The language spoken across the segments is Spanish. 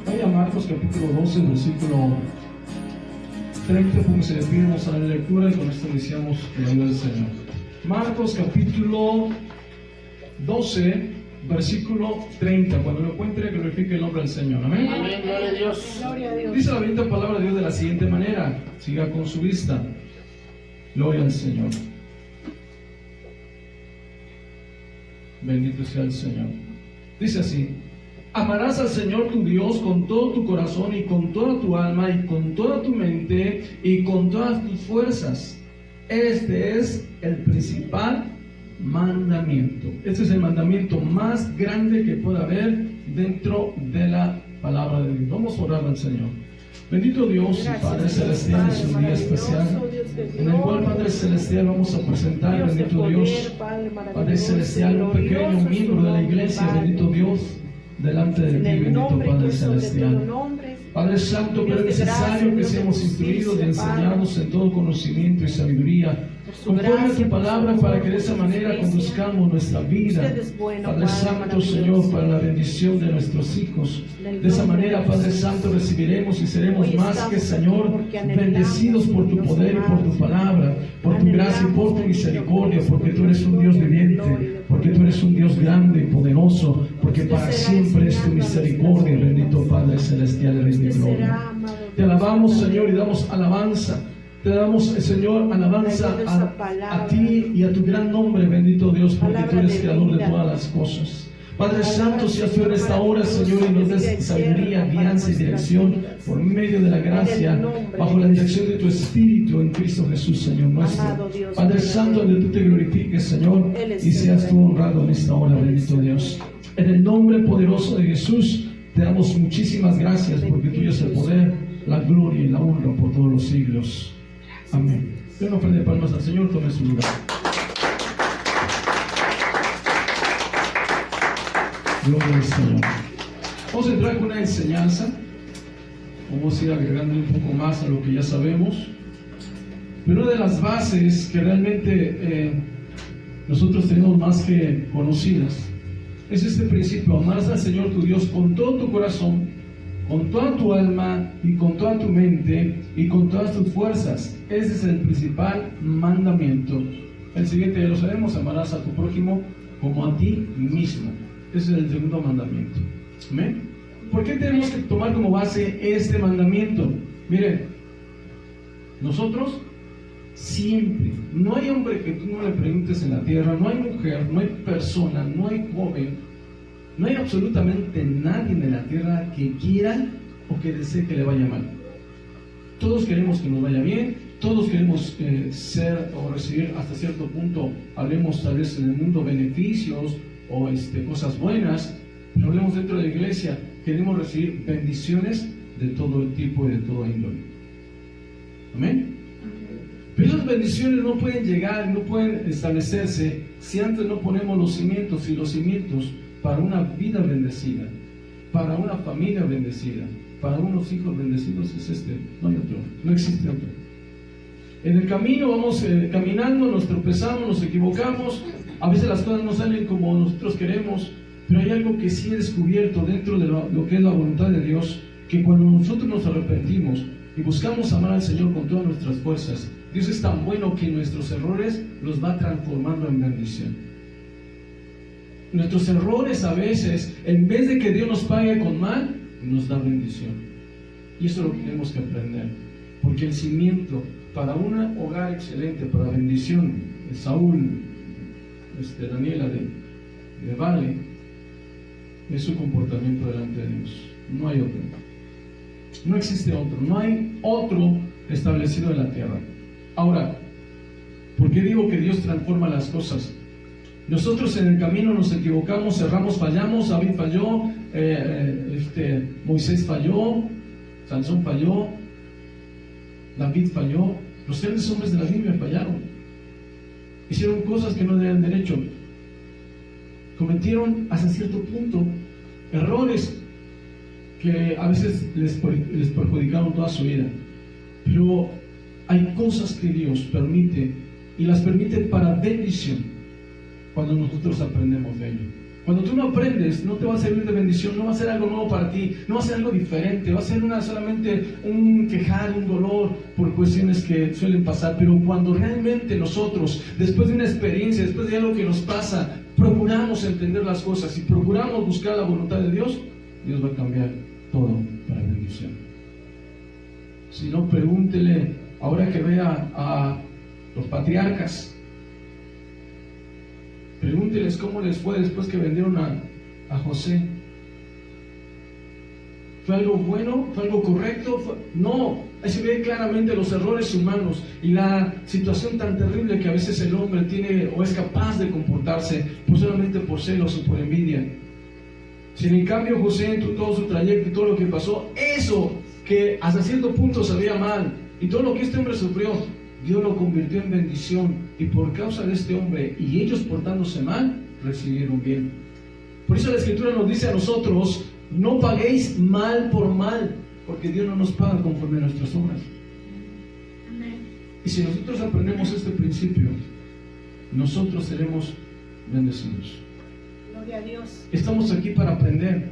Vaya a Marcos capítulo 12, versículo 30, porque se le pidamos a la lectura y con esto iniciamos el ayuda del Señor. Marcos capítulo 12, versículo 30. Cuando lo encuentre, glorifique el nombre del Señor. Amén. Amén, gloria a Dios. Gloria a Dios. Dice la bendita palabra de Dios de la siguiente manera. Siga con su vista. Gloria al Señor. Bendito sea el Señor. Dice así: amarás al Señor tu Dios con todo tu corazón y con toda tu alma y con toda tu mente y con todas tus fuerzas. Este es el principal mandamiento. Este es el mandamiento más grande que pueda haber dentro de la palabra de Dios. Vamos a orar al Señor. Bendito Dios y Padre Celestial, es un día especial en el cual, Padre Celestial, vamos a presentar, bendito Dios, Padre Celestial, un pequeño miembro de la iglesia, bendito Dios, delante de ti, bendito Padre Celestial. Padre Santo, pero es necesario que seamos instruidos y enseñados en todo conocimiento y sabiduría, conforme a tu palabra, para que de esa manera conduzcamos nuestra vida. Padre Santo, Señor, para la bendición de nuestros hijos. De esa manera, Padre Santo, recibiremos y seremos más que, Señor, bendecidos por tu poder y por tu palabra, por tu gracia y por tu misericordia, porque tú eres un Dios viviente, porque tú eres un Dios grande y poderoso, porque para siempre es tu misericordia, bendito Padre Celestial y Rey de gloria. Te alabamos, Señor, y damos alabanza. Te damos, Señor, alabanza a ti y a tu gran nombre, bendito Dios, porque tú eres creador de todas las cosas. Padre Santo, seas tú en esta hora, Señor, y nos des sabiduría, guianza y dirección por medio de la gracia, bajo la dirección de tu Espíritu en Cristo Jesús, Señor nuestro. Padre Santo, donde tú te glorifiques, Señor, y seas tú honrado en esta hora, bendito Dios. En el nombre poderoso de Jesús, te damos muchísimas gracias, porque tuyo es el poder, la gloria y la honra por todos los siglos. Amén. Den una ofrenda de palmas al Señor, tome su lugar. Gloria al Señor. Vamos a entrar con una enseñanza. Vamos a ir agregando un poco más a lo que ya sabemos. Pero una de las bases que realmente nosotros tenemos más que conocidas es este principio: amarás al Señor tu Dios con todo tu corazón, con toda tu alma y con toda tu mente y con todas tus fuerzas. Ese es el principal mandamiento. El siguiente ya lo sabemos: amarás a tu prójimo como a ti mismo. Ese es el segundo mandamiento. ¿Amén? ¿Por qué tenemos que tomar como base este mandamiento? Miren, nosotros siempre, no hay hombre que tú no le preguntes en la tierra, no hay mujer, no hay persona, no hay joven, no hay absolutamente nadie en la tierra que quiera o que desee que le vaya mal. Todos queremos que nos vaya bien, todos queremos ser o recibir hasta cierto punto, hablemos tal vez en el mundo, beneficios o cosas buenas, pero hablemos dentro de la iglesia, queremos recibir bendiciones de todo tipo y de toda índole. Amén. Pero esas bendiciones no pueden llegar, no pueden establecerse si antes no ponemos los cimientos, y los cimientos para una vida bendecida, para una familia bendecida, para unos hijos bendecidos es no hay otro, no existe otro. En el camino vamos caminando, nos tropezamos, nos equivocamos, a veces las cosas no salen como nosotros queremos, pero hay algo que sí he descubierto dentro de lo que es la voluntad de Dios, que cuando nosotros nos arrepentimos y buscamos amar al Señor con todas nuestras fuerzas, Dios es tan bueno que nuestros errores los va transformando en bendición. Nuestros errores a veces, en vez de que Dios nos pague con mal, nos da bendición. Y eso es lo que tenemos que aprender, porque el cimiento para un hogar excelente, para la bendición de Saúl, Daniela de Vale, es su comportamiento delante de Dios. No hay otro, no existe otro, no hay otro establecido en la tierra. Ahora, ¿por qué digo que Dios transforma las cosas? Nosotros en el camino nos equivocamos, erramos, fallamos. David falló, Moisés falló, Sansón falló, David falló. Los grandes hombres de la Biblia fallaron, hicieron cosas que no debían haber hecho, cometieron hasta cierto punto errores que a veces les perjudicaron toda su vida. Pero hay cosas que Dios permite, y las permite para bendición, cuando nosotros aprendemos de ello. Cuando tú no aprendes, no te va a servir de bendición, no va a ser algo nuevo para ti, no va a ser algo diferente, va a ser solamente un quejar, un dolor por cuestiones que suelen pasar. Pero cuando realmente nosotros, después de una experiencia, después de algo que nos pasa, procuramos entender las cosas y procuramos buscar la voluntad de Dios, Dios va a cambiar todo para bendición. Si no, pregúntele, ahora que vea a los patriarcas, pregúnteles cómo les fue después que vendieron a José. ¿Fue algo bueno? ¿Fue algo correcto? No, ahí se ve claramente los errores humanos y la situación tan terrible que a veces el hombre tiene o es capaz de comportarse solamente por celos o por envidia. Si en cambio José, en todo su trayecto y todo lo que pasó, eso que hasta cierto punto sabía mal y todo lo que este hombre sufrió, Dios lo convirtió en bendición, y por causa de este hombre y ellos portándose mal, recibieron bien. Por eso la Escritura nos dice a nosotros: no paguéis mal por mal, porque Dios no nos paga conforme a nuestras obras. Amén. Y si nosotros aprendemos este principio, nosotros seremos bendecidos. Gloria a Dios. Estamos aquí para aprender,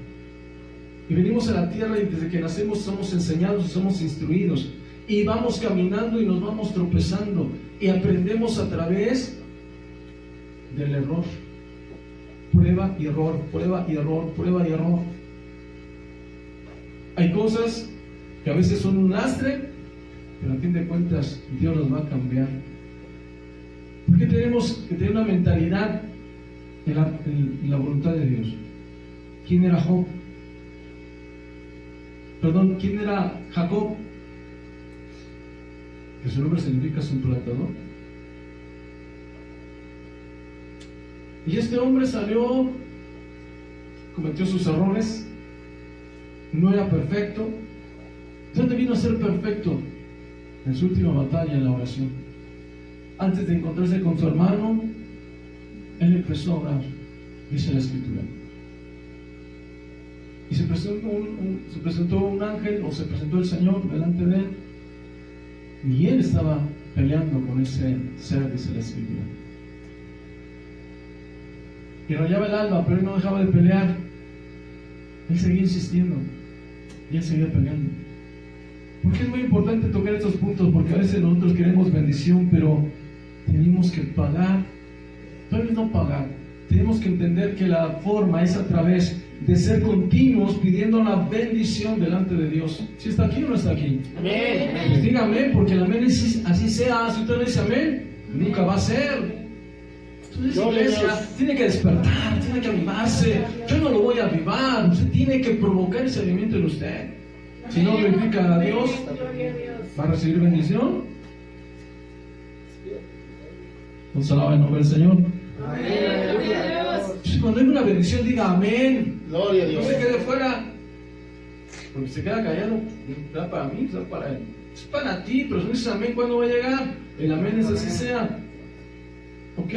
y venimos a la tierra y desde que nacemos somos enseñados y somos instruidos. Y vamos caminando y nos vamos tropezando y aprendemos a través del error. Prueba y error, prueba y error, prueba y error. Hay cosas que a veces son un lastre, pero a fin de cuentas Dios nos va a cambiar. Porque tenemos que tener una mentalidad en la voluntad de Dios. ¿Quién era Job? ¿Quién era Jacob? Que su nombre significa suplantador. Y este hombre salió, cometió sus errores, no era perfecto. ¿Dónde vino a ser perfecto? En su última batalla, en la oración. Antes de encontrarse con su hermano, él empezó a orar, dice la Escritura. Y se presentó un ángel, o se presentó el Señor delante de él. Y él estaba peleando con ese ser, dice la Escritura. Y rayaba el alma, pero él no dejaba de pelear. Él seguía insistiendo y él seguía peleando. Porque es muy importante tocar estos puntos, porque a veces nosotros queremos bendición, pero tenemos que pagar. Tal vez no pagar. Tenemos que entender que la forma es a través de ser continuos pidiendo la bendición delante de Dios. ¿Si está aquí o no está aquí? Amén. Pues diga amén, porque el amén es así sea. Si usted no dice amén, nunca va a ser. Entonces, iglesia tiene que despertar, tiene que avivarse. Yo no lo voy a avivar, usted tiene que provocar ese avivamiento en usted. Si no glorifica a Dios, ¿va a recibir bendición? Nos alaba el nombre del Señor. Cuando hay una bendición, diga amén. Gloria a Dios. No se quede fuera, porque se queda callado. ¿Da para mí? ¿Da para él? Es para ti, pero si no dices amén, ¿cuándo va a llegar? El amén es así sea. ¿Ok?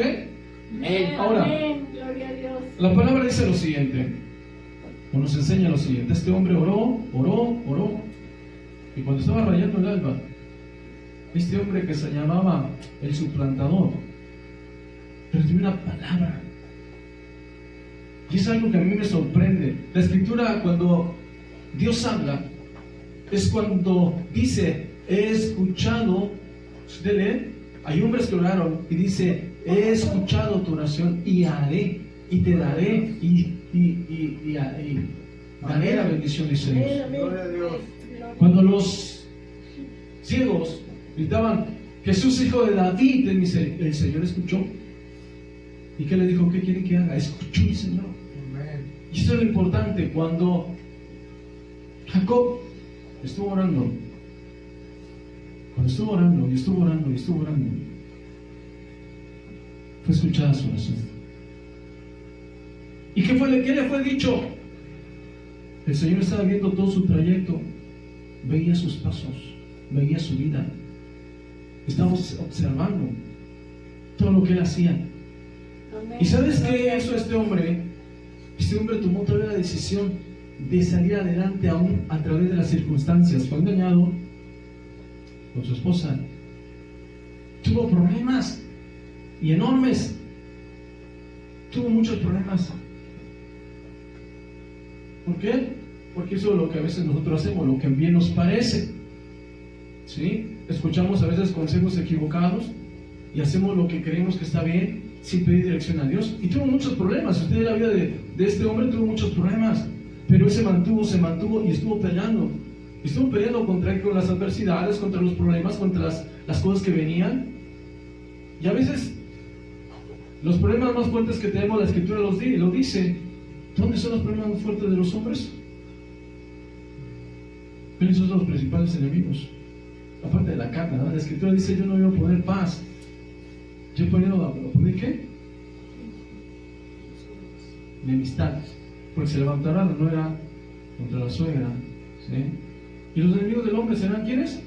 Amén. Ahora, Gloria a Dios. la palabra dice lo siguiente, o nos enseña lo siguiente. Este hombre oró, y cuando estaba rayando el alba, este hombre que se llamaba el suplantador recibió una palabra. Y es algo que a mí me sorprende. La Escritura, cuando Dios habla, es cuando dice: he escuchado. Usted lee, hay hombres que oraron y dice: he escuchado tu oración y haré, y te daré, y daré la bendición, dice Dios. Gloria a Dios. Cuando los ciegos gritaban: Jesús, hijo de David, el Señor escuchó. ¿Y qué le dijo? ¿Qué quiere que haga? Escuchó el Señor. Y eso es lo importante. Cuando Jacob estuvo orando, fue escuchada su oración. ¿Y qué le fue dicho? El Señor estaba viendo todo su trayecto, veía sus pasos, veía su vida, estaba observando todo lo que él hacía. Amén. ¿Y sabes qué hizo este hombre? Este hombre tomó otra vez la decisión de salir adelante aún a través de las circunstancias. Fue engañado con su esposa, tuvo problemas y enormes, tuvo muchos problemas, ¿Por qué? Porque eso es lo que a veces nosotros hacemos, lo que bien nos parece. ¿Sí? Escuchamos a veces consejos equivocados y hacemos lo que creemos que está bien sin pedir dirección a Dios. Y tuvo muchos problemas. Usted en la vida de este hombre tuvo muchos problemas, pero él se mantuvo y estuvo peleando. Estuvo peleando con las adversidades, contra los problemas, contra las cosas que venían. Y a veces los problemas más fuertes que tenemos, la Escritura lo dice. ¿Dónde son los problemas más fuertes de los hombres? ¿Cuáles son los principales enemigos? Aparte de la carne, ¿no? La Escritura dice: yo no voy a poner paz. Yo he podido poner ¿qué? Enemistad. Porque se levantará la nuera contra la suegra. ¿Sí? Y los enemigos del hombre serán ¿quiénes?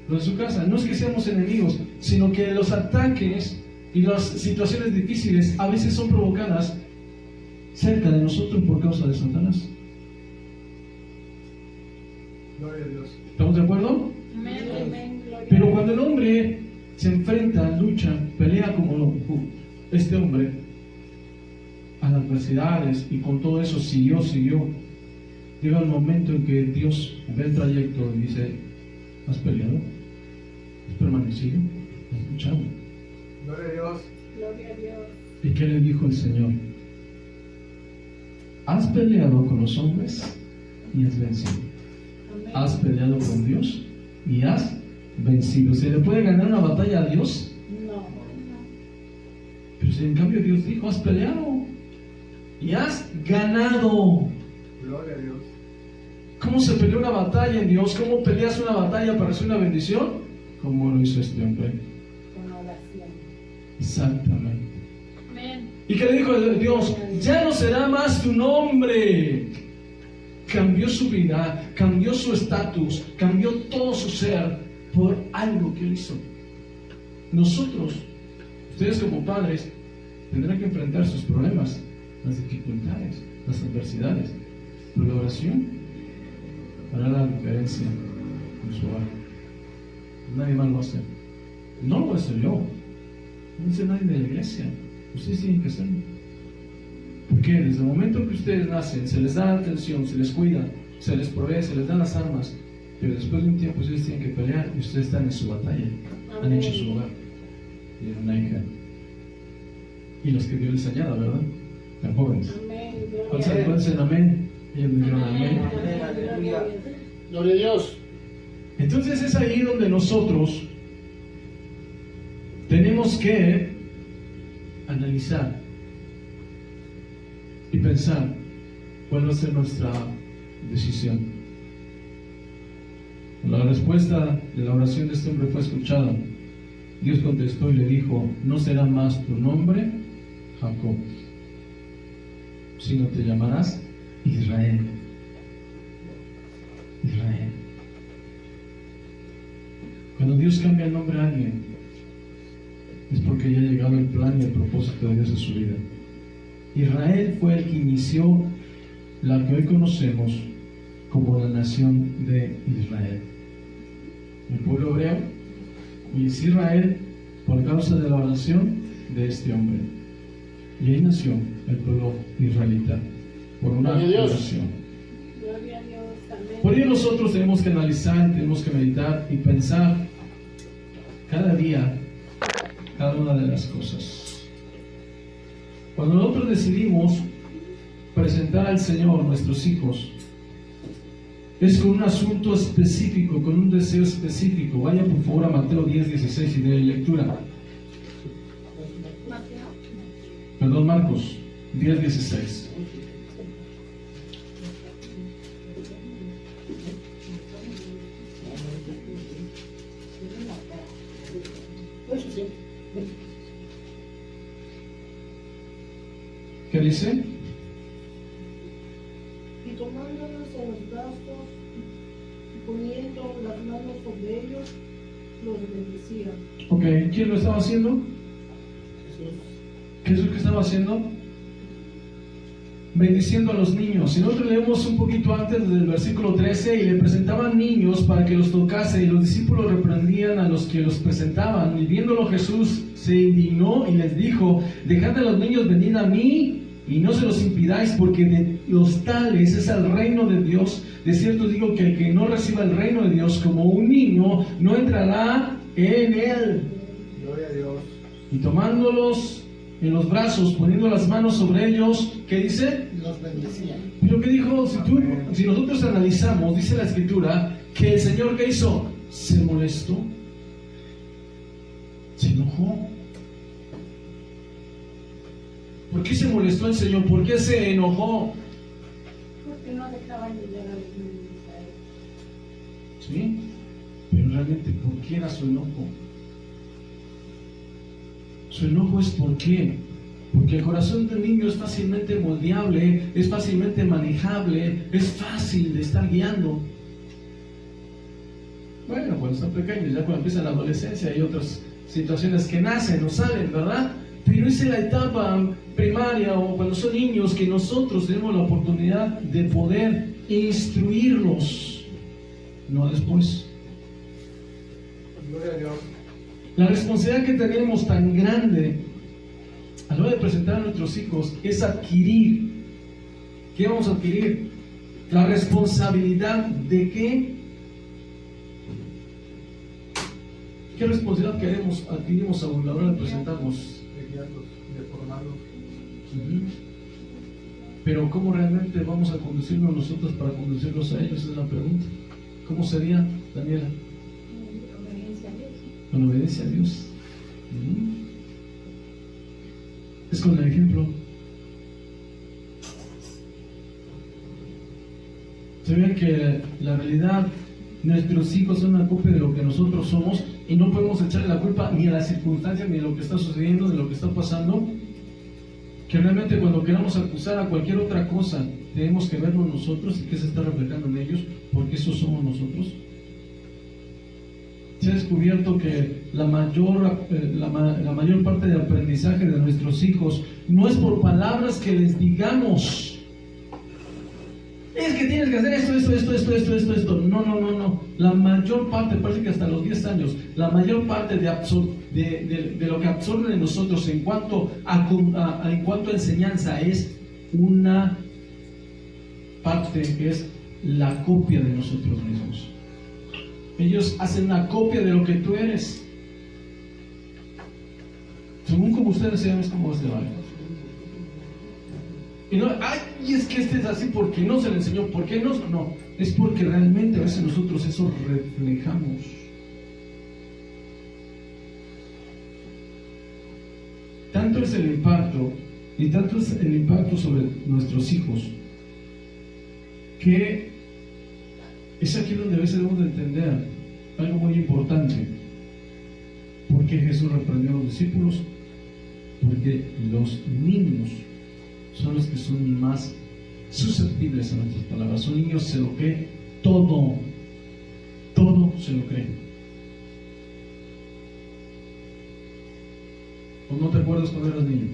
Los de su casa. No es que seamos enemigos, sino que los ataques y las situaciones difíciles a veces son provocadas cerca de nosotros por causa de Satanás. Gloria a Dios. ¿Estamos de acuerdo? Amén, amén, gloria Pero a Dios. cuando el hombre se enfrenta, lucha, pelea como este hombre a las adversidades y con todo eso siguió, llega el momento en que Dios ve el trayecto y dice: ¿has peleado? ¿Has permanecido? ¿Has luchado? Gloria a Dios. Gloria a Dios. ¿Y qué le dijo el Señor? ¿Has peleado con los hombres y has vencido? Amén. ¿Has peleado con Dios y has vencido? ¿Se le puede ganar una batalla a Dios? No. Pero si en cambio Dios dijo: has peleado y has ganado. Gloria a Dios. ¿Cómo se peleó una batalla en Dios? ¿Cómo peleas una batalla para recibir una bendición? ¿Cómo lo hizo este hombre? Con oración. Exactamente. Amén. ¿Y qué le dijo Dios? Ya no será más tu nombre. Cambió su vida, cambió su estatus, cambió todo su ser por algo que él hizo. Nosotros, ustedes como padres, tendrán que enfrentar sus problemas, las dificultades, las adversidades, pero la oración hará la diferencia en su hogar. Nadie más lo hace. No lo voy a hacer yo, no lo hace nadie de la iglesia. Ustedes tienen que hacerlo. Porque desde el momento que ustedes nacen, se les da atención, se les cuida, se les provee, se les dan las armas, pero después de un tiempo ustedes tienen que pelear y ustedes están en su batalla, han hecho su hogar y en una hija. Y los que Dios les añada, ¿verdad? Tan jóvenes. Amén. ¿Cuántos Gloria a pueden Dios. decir amén? Ellos me dijeron Amén. amén. Amén. Gloria a Dios. Gloria a Dios. Entonces es ahí donde nosotros tenemos que analizar y pensar cuál va a ser nuestra decisión. La respuesta de la oración de este hombre fue escuchada. Dios contestó y le dijo: no será más tu nombre Jacob, sino te llamarás Israel. Israel. Cuando Dios cambia el nombre a alguien, es porque ya ha llegado el plan y el propósito de Dios en su vida. Israel fue el que inició la que hoy conocemos como la nación de Israel. El pueblo hebreo y es Israel por causa de la oración de este hombre. Y ahí nació el pueblo israelita por una Gloria a Dios. oración. Gloria a Dios. Amén. Por ello nosotros tenemos que analizar, tenemos que meditar y pensar cada día cada una de las cosas. Cuando nosotros decidimos presentar al Señor nuestros hijos, es con un asunto específico, con un deseo específico. Vaya por favor a Mateo 10:16 y de lectura. Perdón, Marcos 10:16. ¿Qué dice? Y tomándolos en los brazos y poniendo las manos sobre ellos, los bendecía. Ok, ¿quién lo estaba haciendo? Jesús, ¿qué estaba haciendo? Bendiciendo a los niños. Si nosotros leemos un poquito antes del versículo 13, y le presentaban niños para que los tocase, y los discípulos reprendían a los que los presentaban. Y viéndolo Jesús se indignó y les dijo: dejad a los niños venir a mí, y y no se los impidáis, porque de los tales es el reino de Dios. De cierto digo que el que no reciba el reino de Dios como un niño, no entrará en él. Gloria a Dios. Y tomándolos en los brazos, poniendo las manos sobre ellos, ¿qué dice? Los bendecía. Pero que dijo, si nosotros analizamos, dice la Escritura, que el Señor, ¿qué hizo? Se molestó, se enojó. ¿Por qué se molestó el Señor? ¿Por qué se enojó? Porque no dejaban llegar a los niños a él. ¿Sí? Pero realmente, ¿por qué era su enojo? Su enojo es ¿por qué? Porque el corazón del niño es fácilmente moldeable, es fácilmente manejable, es fácil de estar guiando. Bueno, cuando están pequeños, ya cuando empieza la adolescencia hay otras situaciones que nacen o salen, ¿verdad? Pero es en la etapa primaria o cuando son niños que nosotros tenemos la oportunidad de poder instruirlos, no después. Gloria a Dios. La responsabilidad que tenemos tan grande a la hora de presentar a nuestros hijos es adquirir. ¿Qué vamos a adquirir? La responsabilidad de qué? ¿Qué responsabilidad adquirimos a la hora de presentarnos? De guiarlos, de formarlos. Pero ¿cómo realmente vamos a conducirnos nosotros para conducirlos a ellos? Esa es la pregunta. ¿Cómo sería, Daniela? Obediencia a Dios. Con obediencia a Dios. Es con el ejemplo. Se ve que la realidad, nuestros hijos son una copia de lo que nosotros somos y no podemos echarle la culpa ni a las circunstancias, ni a lo que está sucediendo, ni a lo que está pasando. Que realmente cuando queramos acusar a cualquier otra cosa, tenemos que verlo nosotros y que se está reflejando en ellos, porque eso somos nosotros. Se ha descubierto que la mayor parte del aprendizaje de nuestros hijos no es por palabras que les digamos. Es que tienes que hacer esto. No. La mayor parte, parece que hasta los 10 años, la mayor parte de lo que absorben de nosotros en cuanto a enseñanza es una parte que es la copia de nosotros mismos. Ellos hacen una copia de lo que tú eres. Según como ustedes sean, es como se vale. Y no, y es que este es así porque no se le enseñó, ¿por qué no? No, es porque realmente a veces nosotros eso reflejamos. Tanto es el impacto, y tanto es el impacto sobre nuestros hijos, que es aquí donde a veces debemos de entender algo muy importante. ¿Por qué Jesús reprendió a los discípulos? Porque los niños son los que son más susceptibles a nuestras palabras. Son niños, se lo creen todo se lo creen. ¿O no te acuerdas cuando eras niño?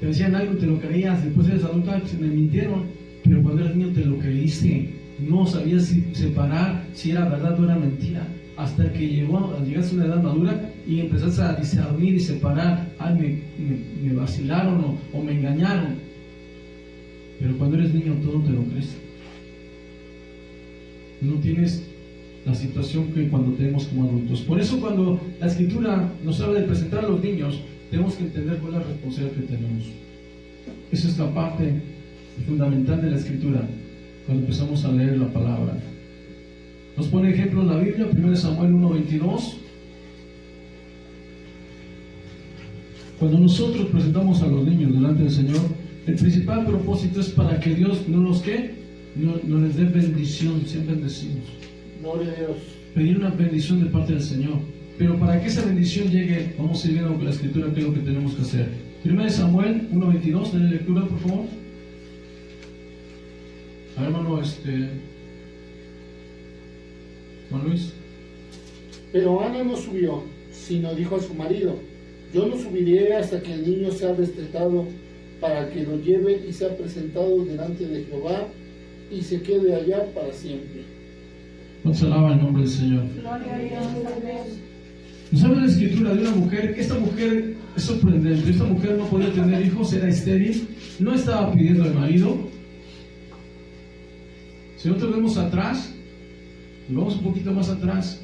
Te decían algo y te lo creías, después eres adulto, se me mintieron, pero cuando eras niño te lo creíste, no sabías separar si era verdad o era mentira, hasta que llegaste a una edad madura y empezaste a discernir y separar, me vacilaron o me engañaron. Pero cuando eres niño todo te lo crees. No tienes la situación que cuando tenemos como adultos. Por eso cuando la Escritura nos habla de presentar a los niños, tenemos que entender cuál es la responsabilidad que tenemos. Esa es la parte fundamental de la Escritura cuando empezamos a leer la palabra. Nos pone ejemplo en la Biblia, 1 Samuel 1:22. Cuando nosotros presentamos a los niños delante del Señor, el principal propósito es para que Dios no les dé bendición, sean bendecidos. Gloria a Dios. Pedir una bendición de parte del Señor. Pero para que esa bendición llegue, vamos a ir viendo con la Escritura qué es lo que tenemos que hacer. 1 Samuel 1:22, denle lectura por favor. A ver, hermano, Juan Luis. Pero Ana no subió, sino dijo a su marido: yo no subiré hasta que el niño sea destetado, para que lo lleve y sea presentado delante de Jehová y se quede allá para siempre. No se alaba el nombre del Señor. Gloria a Dios. Nos habla la escritura de una mujer, esta mujer es sorprendente, esta mujer no podía tener hijos, era estéril, no estaba pidiendo al marido. Si nosotros vemos atrás, y vamos un poquito más atrás,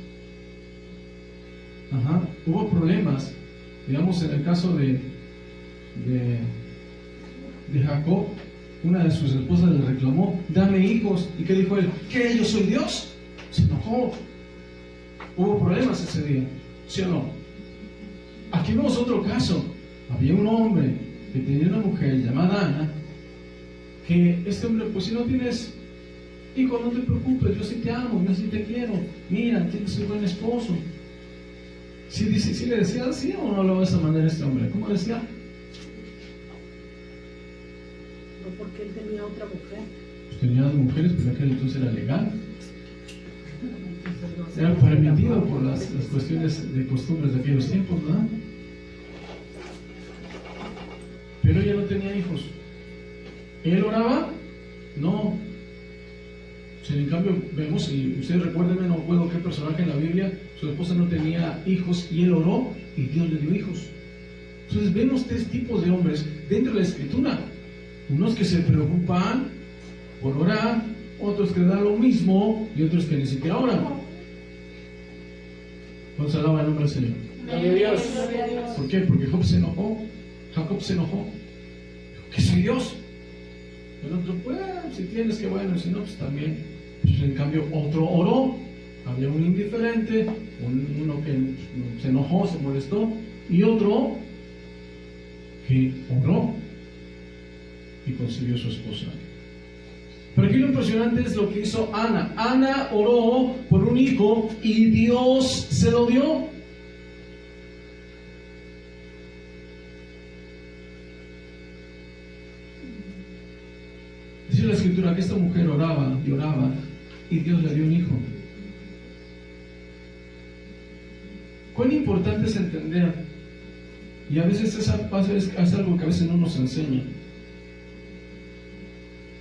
hubo problemas, digamos en el caso de Jacob, una de sus esposas le reclamó, dame hijos, ¿y qué dijo él? ¿Qué? ¿Yo soy Dios? Se enojó. Hubo problemas ese día, ¿sí o no? Aquí vemos otro caso. Había un hombre que tenía una mujer llamada Ana, que este hombre, pues si no tienes hijo, no te preocupes, yo sí te amo, yo sí te quiero, mira, tienes un buen esposo. ¿Sí le decía así o no lo de esa manera este hombre? ¿Cómo decía? No, porque él tenía otra mujer. Pues tenía dos mujeres, pero aquel entonces era legal. Era permitido por las cuestiones de costumbres de aquellos tiempos, ¿verdad? Pero ella no tenía hijos. ¿Él oraba? No. En cambio, vemos, y ustedes recuérdenme, no recuerdo qué personaje en la Biblia, su esposa no tenía hijos y él oró y Dios le dio hijos. Entonces vemos tres tipos de hombres dentro de la Escritura. Unos que se preocupan por orar, otros que dan lo mismo y otros que ni siquiera oran. ¿Cuántos alaban el nombre del Señor? Gloria a Dios. ¿Por qué? Porque Job se enojó. Jacob se enojó. ¿Que soy Dios? El otro, pues, si tienes, que bueno, si no, pues también. Pues, en cambio, otro oró. Había un indiferente, uno que se enojó, se molestó, y otro que oró y consiguió su esposa. Pero aquí lo impresionante es lo que hizo Ana. Ana oró por un hijo y Dios se lo dio. Dice la Escritura que esta mujer oraba y oraba y Dios le dio un hijo. Cuán importante es entender, y a veces es algo que a veces no nos enseña.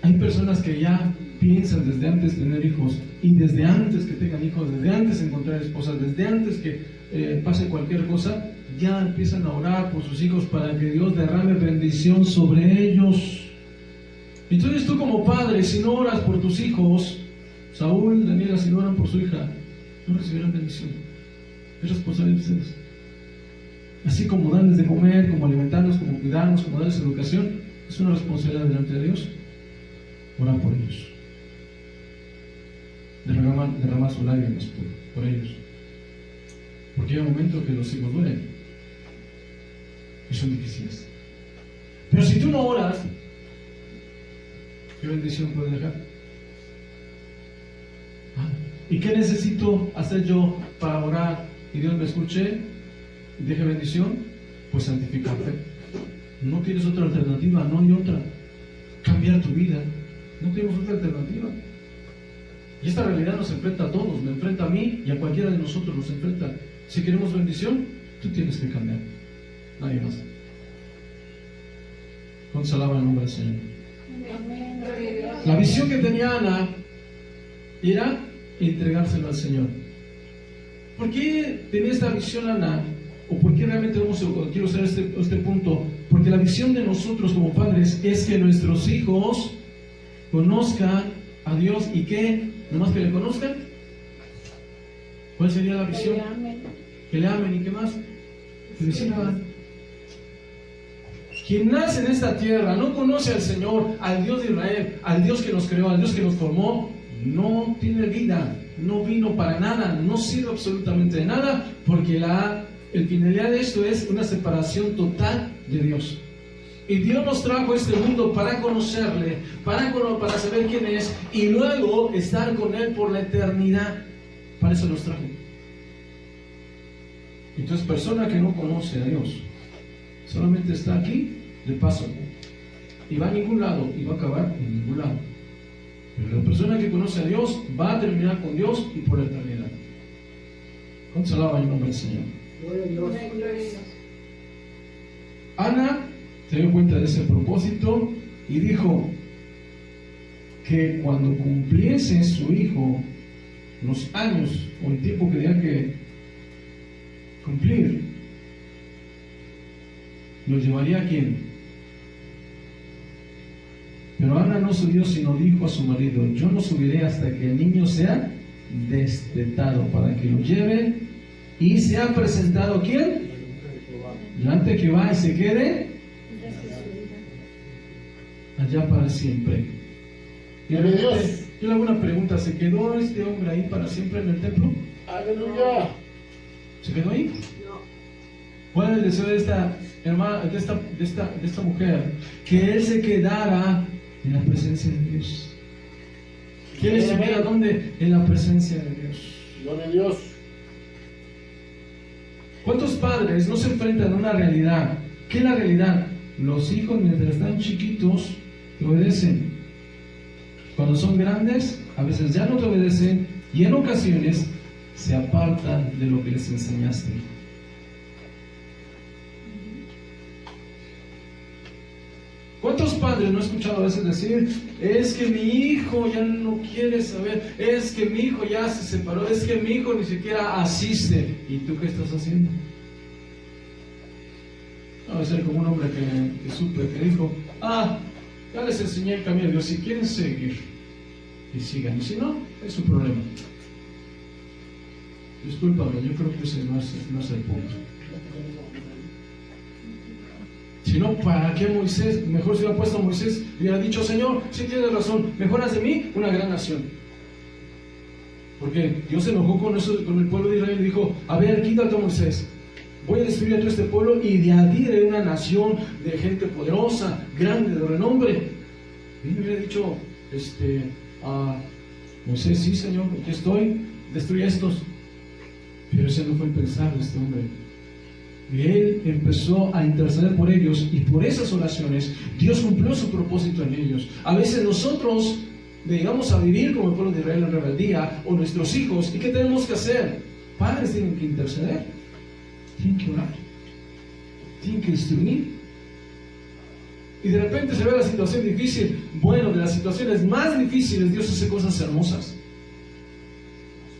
Hay personas que ya piensan desde antes tener hijos, y desde antes que tengan hijos, desde antes encontrar esposas, desde antes que pase cualquier cosa, ya empiezan a orar por sus hijos para que Dios derrame bendición sobre ellos. Entonces tú como padre, si no oras por tus hijos, Saúl, Daniela, si no oran por su hija, no recibirán bendición. Es responsabilidad de ustedes. Así como darles de comer, como alimentarlos, como cuidarnos, como darles educación, es una responsabilidad delante de Dios. Orar por ellos. Derramar sus lágrimas por ellos. Porque hay un momento que los hijos duelen y son difíciles. Pero si tú no oras, ¿qué bendición puedes dejar? ¿Y qué necesito hacer yo para orar y Dios me escuche y deje bendición? Pues santificarte. No tienes otra alternativa, no hay otra. Cambiar tu vida. No tenemos otra alternativa. Y esta realidad nos enfrenta a todos, me enfrenta a mí y a cualquiera de nosotros nos enfrenta. Si queremos bendición, tú tienes que cambiar. Nadie más. ¿Cuántos alaban el nombre del Señor? La visión que tenía Ana era entregárselo al Señor. ¿Por qué tenía esta visión Ana? ¿O por qué realmente quiero hacer este punto? Porque la visión de nosotros como padres es que nuestros hijos conozcan a Dios y que, nomás que le conozcan. ¿Cuál sería la visión? Que le amen y qué más. Que le sirvan. Quien nace en esta tierra no conoce al Señor, al Dios de Israel, al Dios que nos creó, al Dios que nos formó, no tiene vida, no vino para nada, no sirve absolutamente de nada, porque el finalidad de esto es una separación total de Dios. Y Dios nos trajo a este mundo para conocerle, para saber quién es, y luego estar con Él por la eternidad. Para eso nos trajo. Entonces, persona que no conoce a Dios, solamente está aquí de paso, y va a ningún lado, y va a acabar en ningún lado. Pero la persona que conoce a Dios va a terminar con Dios y por la eternidad. ¿Cuántos alaban el nombre del Señor? Gloria a Dios. Ana se dio cuenta de ese propósito y dijo que cuando cumpliese su hijo los años o el tiempo que tenía que cumplir. ¿Lo llevaría a quién? Pero Ana no subió, sino dijo a su marido: yo no subiré hasta que el niño sea destetado, para que lo lleve y sea presentado ¿quién? Delante de Jehová, y se quede allá para siempre. Y Gloria a realmente, Dios. yo le hago una pregunta: ¿se quedó este hombre ahí para siempre en el templo? Aleluya. ¿Se quedó ahí? No. ¿Cuál es el deseo de esta hermana, de esta mujer? Que él se quedara en la presencia de Dios. ¿Quién estuviera dónde? En la presencia de Dios. Gloria a Dios. ¿Cuántos padres no se enfrentan a una realidad? ¿Qué es la realidad? Los hijos, mientras están chiquitos, te obedecen. Cuando son grandes, a veces ya no te obedecen y en ocasiones se apartan de lo que les enseñaste. ¿Cuántos padres no he escuchado a veces decir: es que mi hijo ya no quiere saber, es que mi hijo ya se separó, es que mi hijo ni siquiera asiste? ¿Y tú qué estás haciendo? Va a ser como un hombre que supe, que dijo: ya les enseñé el camino de Dios, si quieren seguir, y sigan, y si no, es su problema. Discúlpame, yo creo que ese no es el punto. Si no, ¿para qué Moisés? Mejor si hubiera puesto a Moisés, hubiera dicho: Señor, sí tienes razón, mejor haz de mí una gran nación. Porque Dios se enojó con el pueblo de Israel y dijo: a ver, quítate a Moisés, voy a destruir a todo este pueblo y de allí haré una nación de gente poderosa, grande, de renombre. Y me hubiera dicho a Moisés: sí, Señor, aquí estoy, destruye a estos. Pero ese no fue el pensar de este hombre. Y él empezó a interceder por ellos, y por esas oraciones Dios cumplió su propósito en ellos. A veces nosotros llegamos a vivir como el pueblo de Israel en rebeldía, o nuestros hijos, ¿y qué tenemos que hacer? Padres tienen que interceder, tienen que orar, tienen que instruir. Y de repente se ve la situación difícil. Bueno, de las situaciones más difíciles Dios hace cosas hermosas.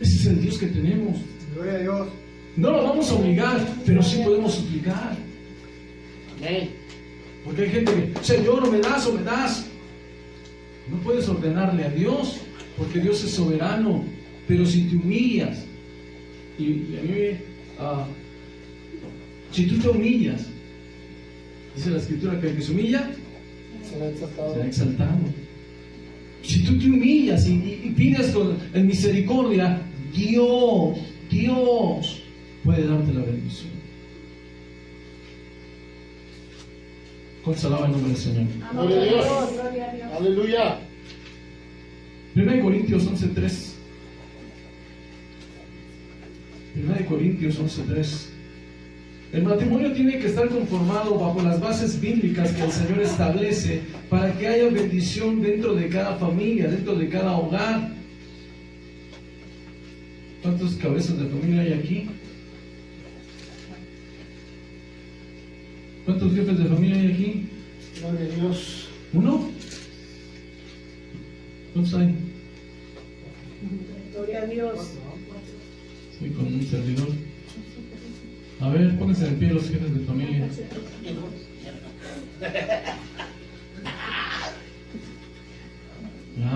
Ese es el Dios que tenemos. Gloria a Dios. No lo vamos a obligar, pero sí podemos suplicar. Amén. Porque hay gente que: Señor, o me das o me das. No puedes ordenarle a Dios, porque Dios es soberano. Pero si te humillas, y a mí, si tú te humillas, dice la Escritura que el que se humilla Será exaltado. será exaltado. Si tú te humillas y pides en misericordia, Dios puede darte la bendición. ¿Cuántos alaban el nombre del Señor? Gloria a Dios. Gloria a Dios. Aleluya. 1 Corintios 11:3. 1 Corintios 11:3. El matrimonio tiene que estar conformado bajo las bases bíblicas que el Señor establece para que haya bendición dentro de cada familia, dentro de cada hogar. ¿Cuántas cabezas de familia hay aquí? ¿Cuántos jefes de familia hay aquí? Gloria a Dios. ¿Uno? ¿Cuántos hay? Gloria a Dios. Sí, con un servidor. A ver, pónganse de pie los jefes de familia.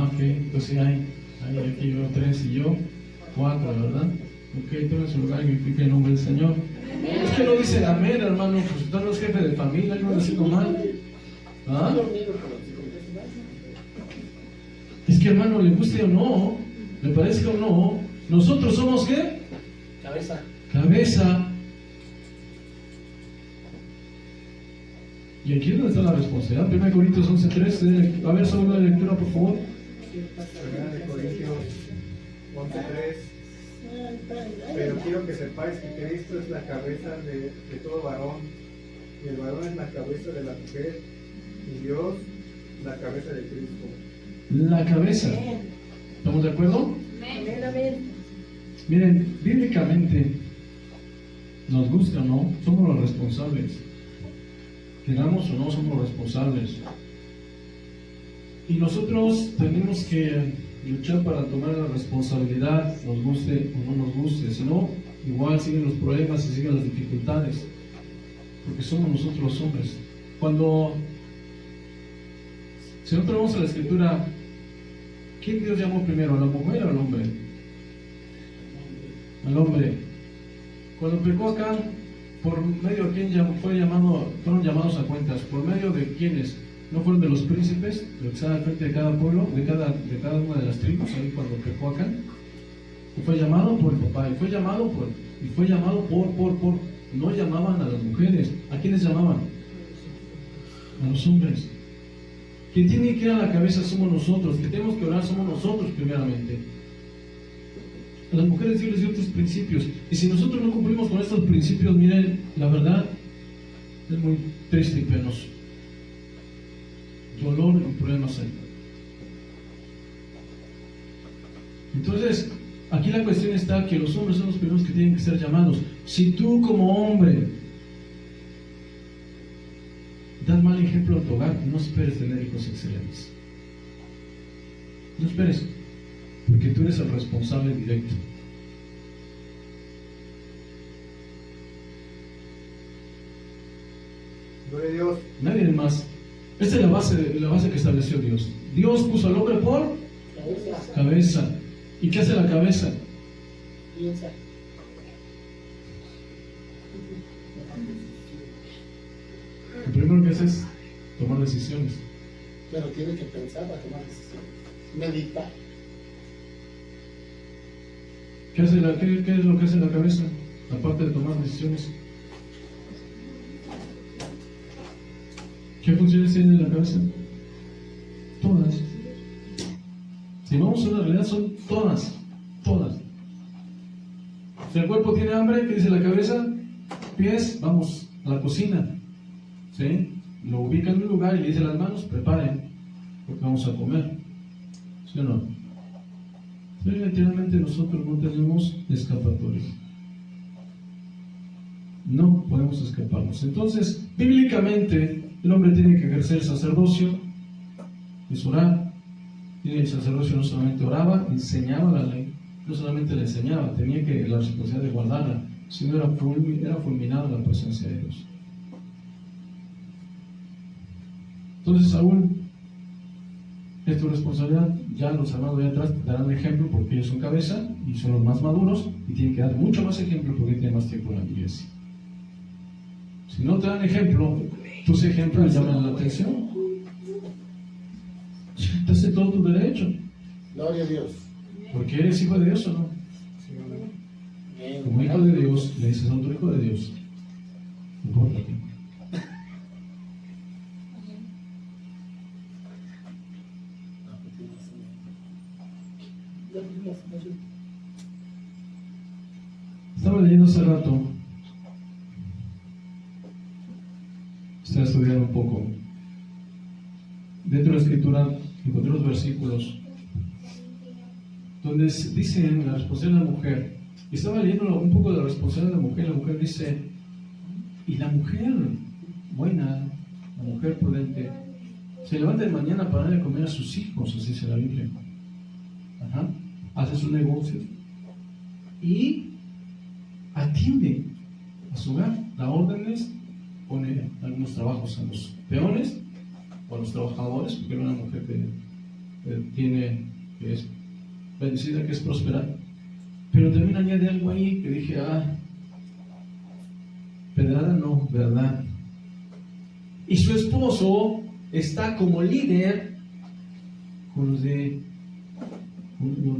Ok, entonces hay aquí yo 3 y yo 4, ¿verdad? Ok, tomen su lugar y glorifiquen el nombre del Señor. Es que no dicen amén, hermano, pues están los jefes de familia, yo no les digo mal. ¿Ah? Es que, hermano, le guste o no, le parezca o no, nosotros somos ¿qué? Cabeza. Cabeza. ¿Y aquí es donde está la responsabilidad? 1 Corintios 11:3. A ver, solo una lectura, por favor. 1 Corintios 11:3. Pero quiero que sepáis que Cristo es la cabeza de todo varón, y el varón es la cabeza de la mujer, y Dios la cabeza de Cristo. La cabeza. ¿Estamos de acuerdo? Amén, amén. Miren, bíblicamente, nos gusta o no, somos los responsables. Queramos o no, somos los responsables. Y nosotros tenemos que luchar para tomar la responsabilidad, nos guste o no nos guste, si no, igual siguen los problemas y siguen las dificultades, porque somos nosotros los hombres. Si nosotros vamos a la escritura, ¿quién Dios llamó primero, a la mujer o al hombre? Al hombre. Cuando pecó Acán, ¿por medio de quién fueron llamados a cuentas? ¿Por medio de quiénes? ¿No fueron de los príncipes, de los que estaban al frente de cada pueblo, de cada una de las tribus, ahí cuando pecó Acán? Y fue llamado por el papá, y fue llamado por. No llamaban a las mujeres. ¿A quiénes llamaban? A los hombres. Quien tiene que ir a la cabeza somos nosotros, que tenemos que orar somos nosotros primeramente. A las mujeres Dios les dio otros principios, y si nosotros no cumplimos con estos principios, miren, la verdad es muy triste y penoso. Dolor y problemas hay. Entonces, aquí la cuestión está que los hombres son los primeros que tienen que ser llamados. Si tú como hombre das mal ejemplo a tu hogar, no esperes tener hijos excelentes. No esperes, porque tú eres el responsable directo. Gloria a Dios. Nadie más. Esta es la base que estableció Dios. Dios puso al hombre por cabeza. ¿Y qué hace la cabeza? Piensa. Lo primero que hace es tomar decisiones. Pero tiene que pensar para tomar decisiones. Meditar. ¿Qué es lo que hace la cabeza? Aparte de tomar decisiones. ¿Qué funciones tiene la cabeza? Todas. Si vamos a una realidad, son todas. Si el cuerpo tiene hambre, ¿qué dice la cabeza? Pies, vamos a la cocina. ¿Sí? Lo ubica en un lugar y le dice a las manos, preparen, porque vamos a comer. ¿Sí o no? Literalmente nosotros no tenemos escapatoria. No podemos escaparnos. Entonces, bíblicamente, el hombre tiene que ejercer el sacerdocio, es orar. Y el sacerdocio no solamente oraba, enseñaba la ley, no solamente la enseñaba, tenía que la responsabilidad de guardarla, sino era fulminado en la presencia de Dios. Entonces, aún es tu responsabilidad. Ya los hermanos de atrás te darán ejemplo porque ellos son cabeza y son los más maduros y tienen que dar mucho más ejemplo porque tienen más tiempo en la iglesia. Si no te dan ejemplo, tus ejemplos llaman la atención. Te hace todo tu derecho. Gloria a Dios. Porque eres hijo de Dios o no. Como hijo de Dios, le dices a otro hijo de Dios. No importa qué. Estaba leyendo hace rato. Estaba estudiando un poco. Dentro de la escritura encontré los versículos donde dice la responsabilidad de la mujer. Y estaba leyendo un poco de la responsabilidad de la mujer. La mujer dice, y la mujer buena, la mujer prudente, se levanta de mañana para darle a comer a sus hijos, así dice la Biblia. Hace sus negocios y atiende a su hogar, da órdenes, pone algunos trabajos a los peones o a los trabajadores, porque era una mujer que es bendecida, que es próspera. Pero también añade algo ahí que dije, pedrada no, verdad. Y su esposo está como líder con los de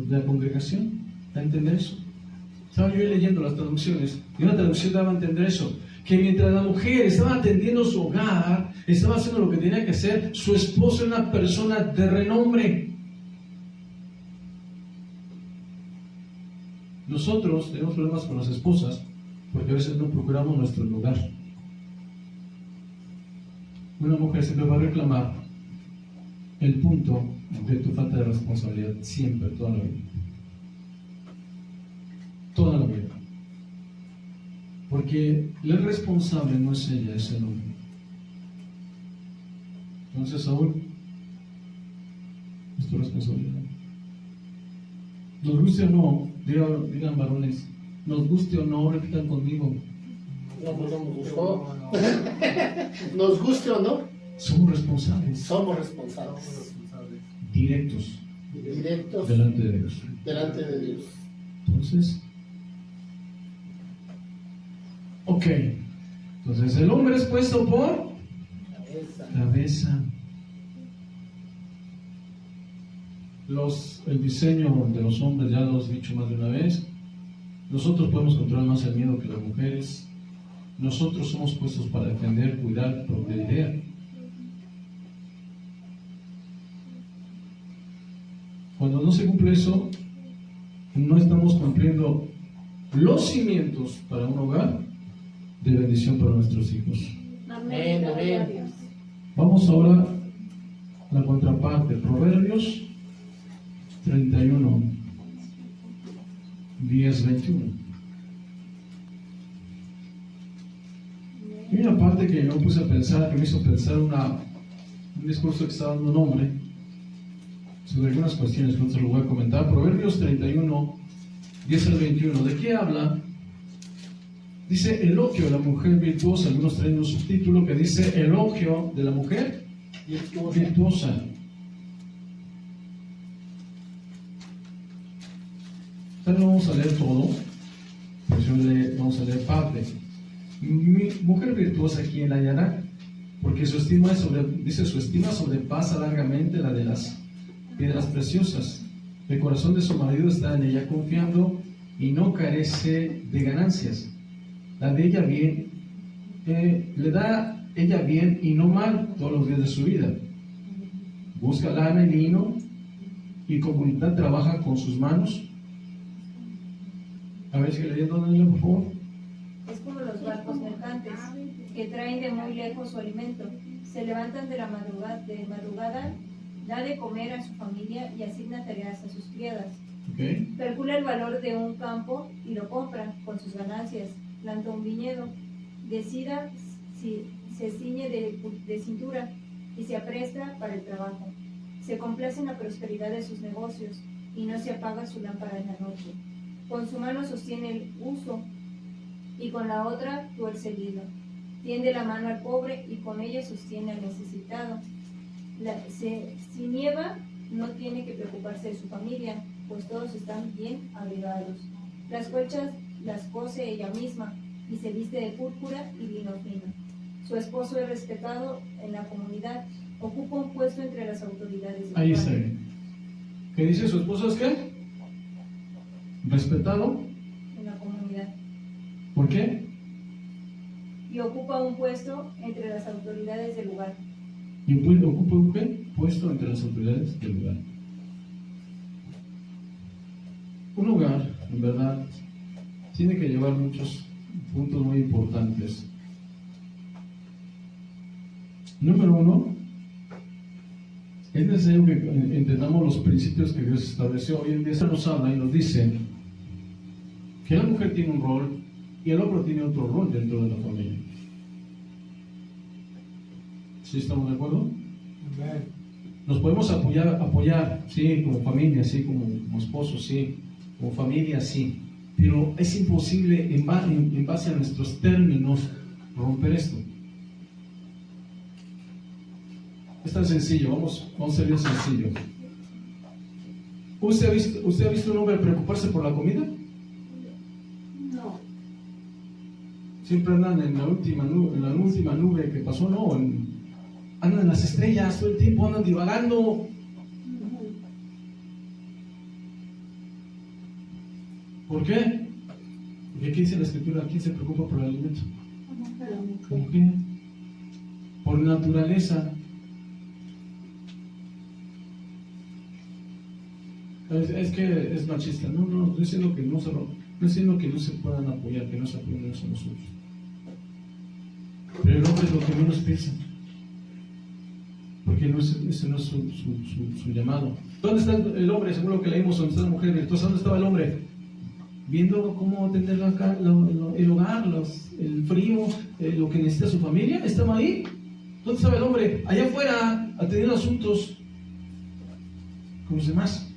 la congregación. ¿Da a entender eso? Estaba yo leyendo las traducciones y una traducción daba a entender eso, que mientras la mujer estaba atendiendo su hogar, estaba haciendo lo que tenía que hacer, su esposo era una persona de renombre. Nosotros tenemos problemas con las esposas porque a veces no procuramos nuestro lugar. Una mujer siempre va a reclamar el punto de tu falta de responsabilidad, siempre, toda la vida. Toda la vida. Porque el responsable no es ella, es el hombre. Entonces, Saúl, es tu responsabilidad. Nos guste o no, digan varones, nos guste o no, repitan conmigo, No, pues no me gustó. Nos guste o no, somos responsables, somos responsables. directos, Directos delante de Dios. delante de Dios. Entonces, ok, entonces el hombre es puesto por cabeza. El diseño de los hombres, ya lo he dicho más de una vez, nosotros podemos controlar más el miedo que las mujeres. Nosotros somos puestos para defender, cuidar, proteger. Cuando no se cumple eso, no estamos cumpliendo los cimientos para un hogar de bendición para nuestros hijos. Amén. Gloria a Dios. Vamos ahora a la contraparte, Proverbios 31, 10, 21. Hay una parte que yo puse a pensar, que me hizo pensar un discurso que estaba dando un hombre sobre algunas cuestiones que se lo voy a comentar. Proverbios 31, 10 al 21. ¿De qué habla? Dice elogio de la mujer virtuosa. Algunos traen un subtítulo que dice elogio de la mujer virtuosa. No vamos a leer todo, pues vamos a leer parte. Mi mujer virtuosa, ¿quién la hallará? Porque su estima sobrepasa largamente la de las piedras preciosas. El corazón de su marido está en ella confiando y no carece de ganancias. La de ella bien, le da ella bien y no mal todos los días de su vida. Busca lana y lino y con voluntad trabaja con sus manos. A ver, sigue leyendo, Daniela, por favor. Es como los barcos mercantes, que traen de muy lejos su alimento. Se levantan de madrugada, da de comer a su familia y asigna tareas a sus criadas. Okay. Calcula el valor de un campo y lo compra con sus ganancias. Planta un viñedo, decida si se ciñe de cintura y se apresta para el trabajo. Se complace en la prosperidad de sus negocios y no se apaga su lámpara en la noche. Con su mano sostiene el uso y con la otra tuerce el hilo. Tiende la mano al pobre y con ella sostiene al necesitado. Si nieva, no tiene que preocuparse de su familia, pues todos están bien abrigados. Las colchas las cose ella misma y se viste de púrpura y lino fino. Su esposo es respetado en la comunidad, ocupa un puesto entre las autoridades del Ahí lugar. está. ¿Qué dice su esposo? ¿Es qué? Respetado. En la comunidad. ¿Por qué? Y ocupa un puesto entre las autoridades del lugar. Y ocupa un ¿qué? Puesto entre las autoridades del lugar. Un hogar, en verdad, tiene que llevar muchos puntos muy importantes. Número uno, es necesario que entendamos los principios que Dios estableció. Hoy en día se nos habla y nos dice que la mujer tiene un rol y el hombre tiene otro rol dentro de la familia. ¿Sí estamos de acuerdo? Nos podemos apoyar, sí, como familia, sí, como esposos, sí, como familia, sí, pero es imposible en base a nuestros términos romper esto. Es tan sencillo, vamos a ser bien sencillo. ¿Usted ha visto a un hombre preocuparse por la comida? No. Siempre andan en la última nube que pasó, no, andan en las estrellas todo el tiempo, andan divagando. ¿Por qué? Porque aquí dice la escritura, ¿quién se preocupa por el alimento? La mujer. Por naturaleza. Es que es machista. No estoy diciendo que no se puedan apoyar, que no se apoyen unos a nosotros. Pero el hombre es lo que menos piensa. Porque ese no es su llamado. ¿Dónde está el hombre? Según lo que leímos, ¿dónde está la mujer virtuosa? ¿Dónde estaba el hombre? Viendo cómo atender el hogar, el frío, lo que necesita su familia. ¿Estaba ahí? ¿Dónde estaba el hombre? Allá afuera, atendiendo asuntos con los demás.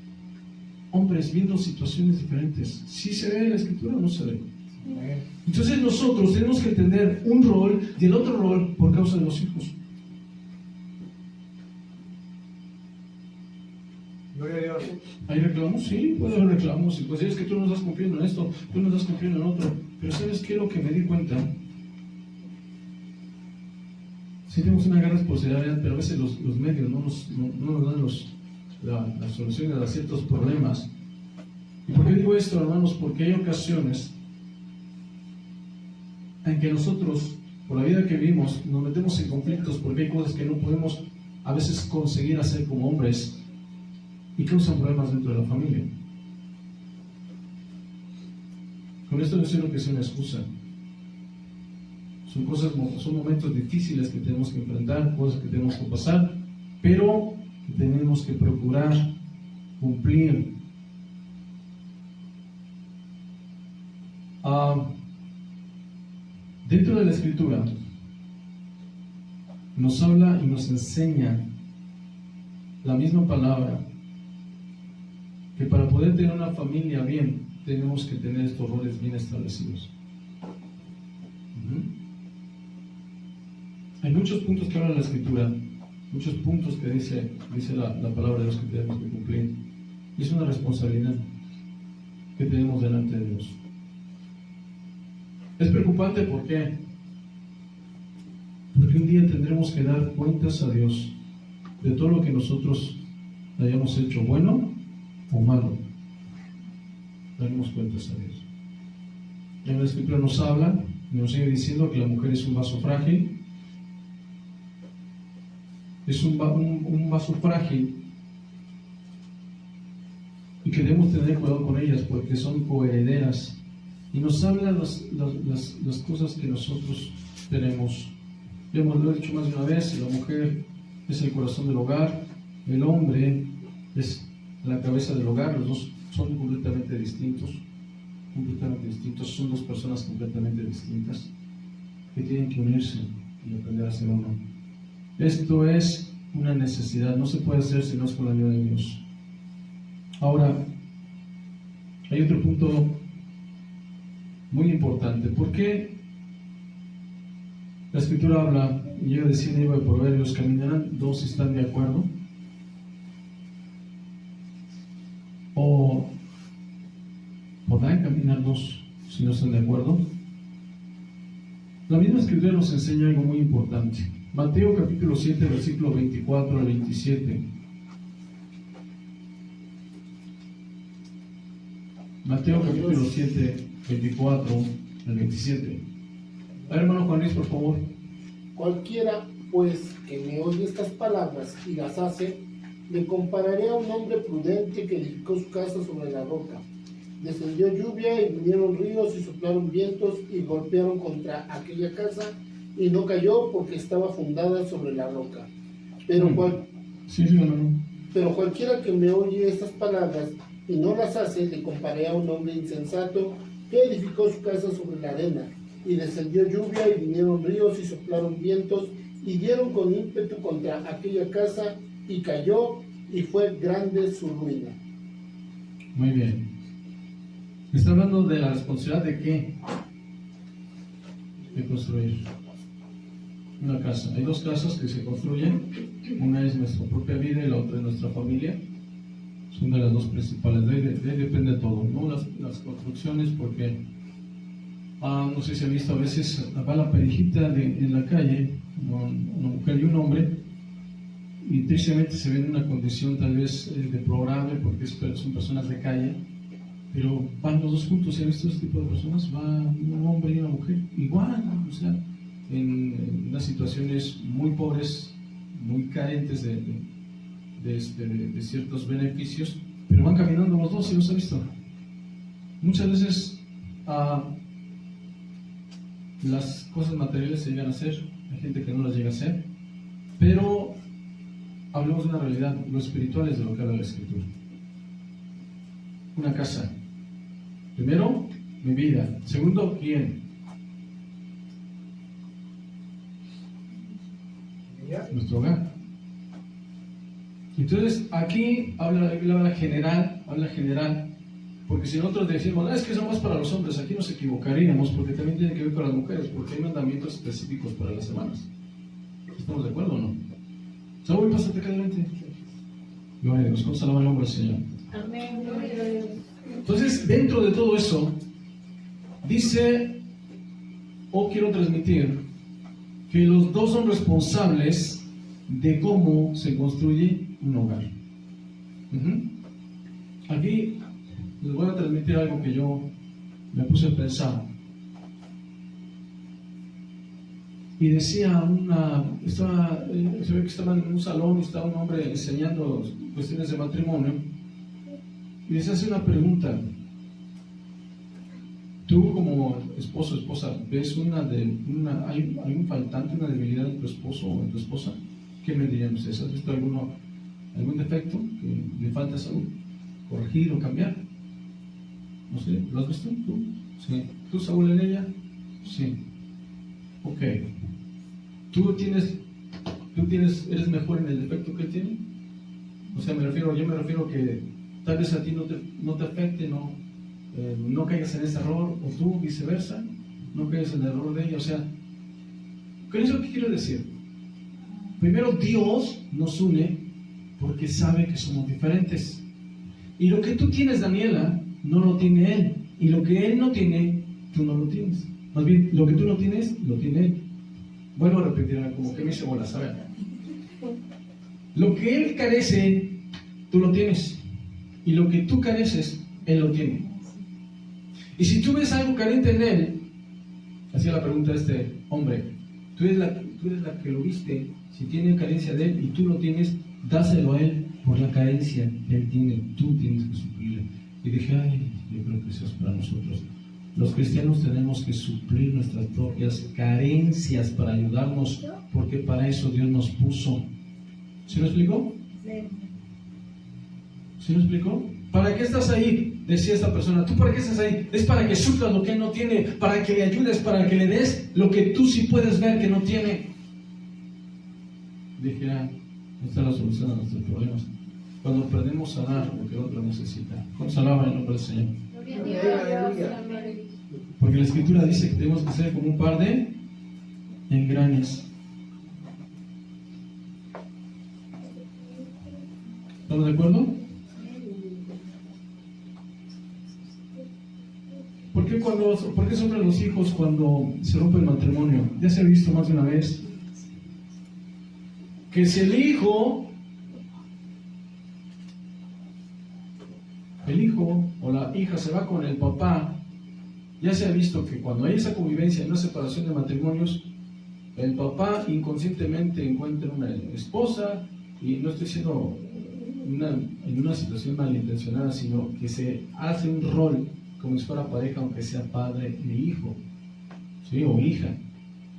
hombres viendo situaciones diferentes. ¿Sí se ve en la escritura o no se ve? Entonces nosotros tenemos que tener un rol y el otro rol por causa de los hijos. Gloria a Dios. ¿Hay reclamos? Sí, puede haber reclamos. Y pues es que tú no estás cumpliendo en esto, tú no estás cumpliendo en otro. Pero ¿sabes qué es lo que me di cuenta? Sí tenemos una gran responsabilidad, pero a veces los medios no nos dan las soluciones a ciertos problemas. ¿Y por qué digo esto, hermanos? Porque hay ocasiones en que nosotros, por la vida que vivimos, nos metemos en conflictos porque hay cosas que no podemos a veces conseguir hacer como hombres y causan problemas dentro de la familia. Con esto no estoy diciendo que sea una excusa. Son momentos difíciles que tenemos que enfrentar, cosas que tenemos que pasar, pero que tenemos que procurar cumplir. Dentro de la Escritura nos habla y nos enseña la misma palabra que para poder tener una familia bien tenemos que tener estos roles bien establecidos. Hay muchos puntos que habla la Escritura, muchos puntos que dice la palabra de Dios que tenemos que cumplir, y es una responsabilidad que tenemos delante de Dios. Es preocupante, ¿por qué? Porque un día tendremos que dar cuentas a Dios de todo lo que nosotros hayamos hecho, bueno o malo. Daremos cuentas a Dios. En la Escritura nos habla y nos sigue diciendo que la mujer es un vaso frágil. Es un vaso frágil y que debemos tener cuidado con ellas porque son coherederas. Y nos habla las cosas que nosotros tenemos. Lo he dicho más de una vez, la mujer es el corazón del hogar, el hombre es la cabeza del hogar, los dos son completamente distintos, son dos personas completamente distintas que tienen que unirse y aprender a ser uno. Esto es una necesidad, no se puede hacer si no es con la ayuda de Dios. Ahora, hay otro punto muy importante. ¿Por qué la Escritura habla y llega a decir en el libro de Proverbios, caminarán dos si están de acuerdo? ¿O podrán caminar dos si no están de acuerdo? La misma Escritura nos enseña algo muy importante. Mateo capítulo 7, versículo 24 al 27. Mateo capítulo 7, 24 al 27. A ver, hermano Juan Luis, por favor. Cualquiera, pues, que me oye estas palabras y las hace, le compararé a un hombre prudente que edificó su casa sobre la roca. Descendió lluvia y vinieron ríos y soplaron vientos y golpearon contra aquella casa y no cayó porque estaba fundada sobre la roca. Pero, pero cualquiera que me oye estas palabras y no las hace, le comparé a un hombre insensato que edificó su casa sobre la arena. Y descendió lluvia y vinieron ríos y soplaron vientos y dieron con ímpetu contra aquella casa y cayó y fue grande su ruina. Muy bien. Está hablando de la responsabilidad de qué? De construir una casa. Hay dos casas que se construyen. Una es nuestra propia vida y la otra es nuestra familia. Son de las dos principales. De ahí depende todo, ¿no? Las construcciones, porque no sé si han visto a veces va la parejita en la calle, una mujer y un hombre, y tristemente se ven en una condición tal vez deplorable porque son personas de calle, pero van los dos juntos. ¿Se han visto este tipo de personas? Va un hombre y una mujer igual, o sea, en unas situaciones muy pobres, muy carentes de ciertos beneficios, pero van caminando los dos. ¿Sí los ha visto? Muchas veces las cosas materiales se llegan a hacer, hay gente que no las llega a hacer, pero hablemos de una realidad. Lo espiritual es de lo que habla la Escritura. Una casa. Primero, mi vida. Segundo, ¿quién? Nuestro hogar. Entonces, aquí habla general, porque si nosotros decimos, es que eso más para los hombres, aquí nos equivocaríamos, porque también tiene que ver con las mujeres, porque hay mandamientos específicos para las semanas. ¿Estamos de acuerdo o no? Saúl, pásate calente. Gloria a Dios, vamos a alabar el nombre del Señor. Amén, gloria a Dios. Entonces, dentro de todo eso, dice, o quiero transmitir, que los dos son responsables de cómo se construye un hogar. Aquí les voy a transmitir algo que yo me puse a pensar. Y decía se ve que estaban en un salón y estaba un hombre enseñando cuestiones de matrimonio. Y les hace una pregunta. Tú como esposo o esposa, ¿ves hay un faltante, una debilidad en tu esposo o en tu esposa? ¿Qué me dirían ustedes? ¿Has visto algún defecto que le falta a Saúl? ¿Corregir o cambiar? No sé, ¿lo has visto tú? Sí. ¿Tú, Saúl, en ella? Sí. Ok. ¿Eres mejor en el defecto que él tiene? O sea, yo me refiero que tal vez a ti no te afecte, no caigas en ese error, o tú viceversa, no caigas en el error de ella. O sea, ¿qué es lo que quiero decir? Primero, Dios nos une porque sabe que somos diferentes. Y lo que tú tienes, Daniela, no lo tiene Él. Y lo que Él no tiene, tú no lo tienes. Más bien, lo que tú no tienes, lo tiene Él. Vuelvo a repetir, como que me hice bolas, a ver. Lo que Él carece, tú lo tienes. Y lo que tú careces, Él lo tiene. Y si tú ves algo carente en Él, hacía la pregunta a este hombre, tú eres la que lo viste, si tiene carencia de Él y tú lo tienes, dáselo a Él por la carencia que Él tiene, tú tienes que suplirle. Y dije, yo creo que eso es para nosotros. Los cristianos tenemos que suplir nuestras propias carencias para ayudarnos, porque para eso Dios nos puso. ¿Sí lo explicó? ¿Sí lo explicó? ¿Para qué estás ahí? Decía esta persona. ¿Tú para qué estás ahí? Es para que suplas lo que Él no tiene, para que le ayudes, para que le des lo que tú sí puedes ver que no tiene. Dije, esta es la solución a nuestros problemas. Cuando perdemos a dar lo que el otro necesita. ¿Cómo alaba el nombre del Señor? Porque la Escritura dice que tenemos que ser como un par de engranes. ¿Estamos de acuerdo? ¿Por qué sufren los hijos cuando se rompe el matrimonio? Ya se ha visto más de una vez que si el hijo o la hija se va con el papá, ya se ha visto que cuando hay esa convivencia, en una separación de matrimonios, el papá inconscientemente encuentra una esposa, y no estoy diciendo en una situación malintencionada, sino que se hace un rol como si fuera pareja, aunque sea padre e hijo, ¿sí? O hija,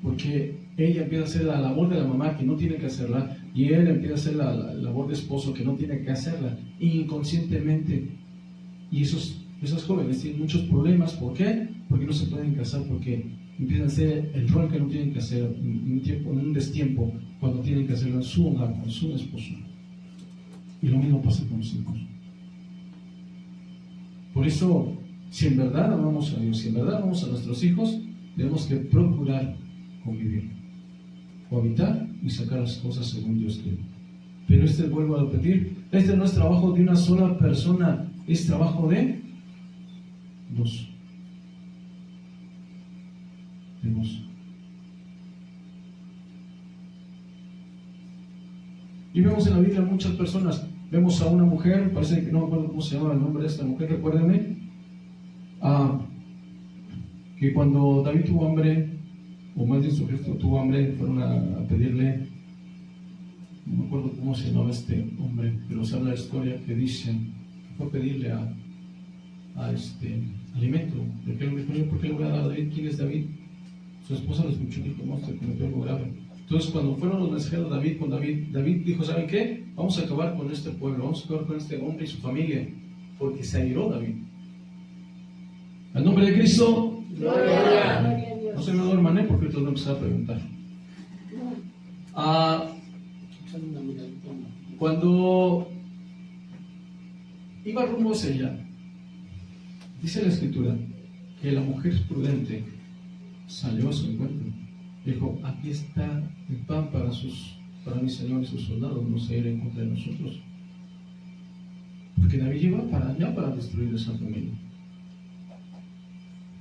porque ella empieza a hacer la labor de la mamá que no tiene que hacerla, y él empieza a hacer la labor de esposo que no tiene que hacerla, inconscientemente. Y esos jóvenes tienen muchos problemas. ¿Por qué? Porque no se pueden casar, porque empiezan a hacer el rol que no tienen que hacer en un destiempo, cuando tienen que hacerlo en su hogar, con su esposo. Y lo mismo pasa con los hijos. Por eso, si en verdad amamos a Dios, si en verdad amamos a nuestros hijos, tenemos que procurar convivir, cohabitar y sacar las cosas según Dios quiere. Pero vuelvo a repetir, no es trabajo de una sola persona, es trabajo de dos. De dos. Y vemos en la Biblia muchas personas. Vemos a una mujer, parece que no me acuerdo cómo se llama el nombre de esta mujer, recuérdenme, que cuando David tuvo hambre, o más bien su gesto tuvo hambre, fueron a pedirle, no me acuerdo cómo se llamaba este hombre, pero se habla la historia que dicen, fue a pedirle a alimento. ¿Por qué le voy a dar a David? ¿Quién es David? Su esposa lo escuchó y dijo, no, se cometió algo grave. Entonces, cuando fueron los mensajeros David dijo, ¿saben qué? Vamos a acabar con este pueblo, vamos a acabar con este hombre y su familia, porque se airó David. Al nombre de Cristo, Gloria. no se me duerman, porque entonces voy a empezar a preguntar. Cuando iba rumbo hacia allá, dice la escritura que la mujer prudente salió a su encuentro. Dijo, aquí está el pan para mi Señor y sus soldados, no se irá en contra de nosotros. Porque David iba para allá para destruir esa familia.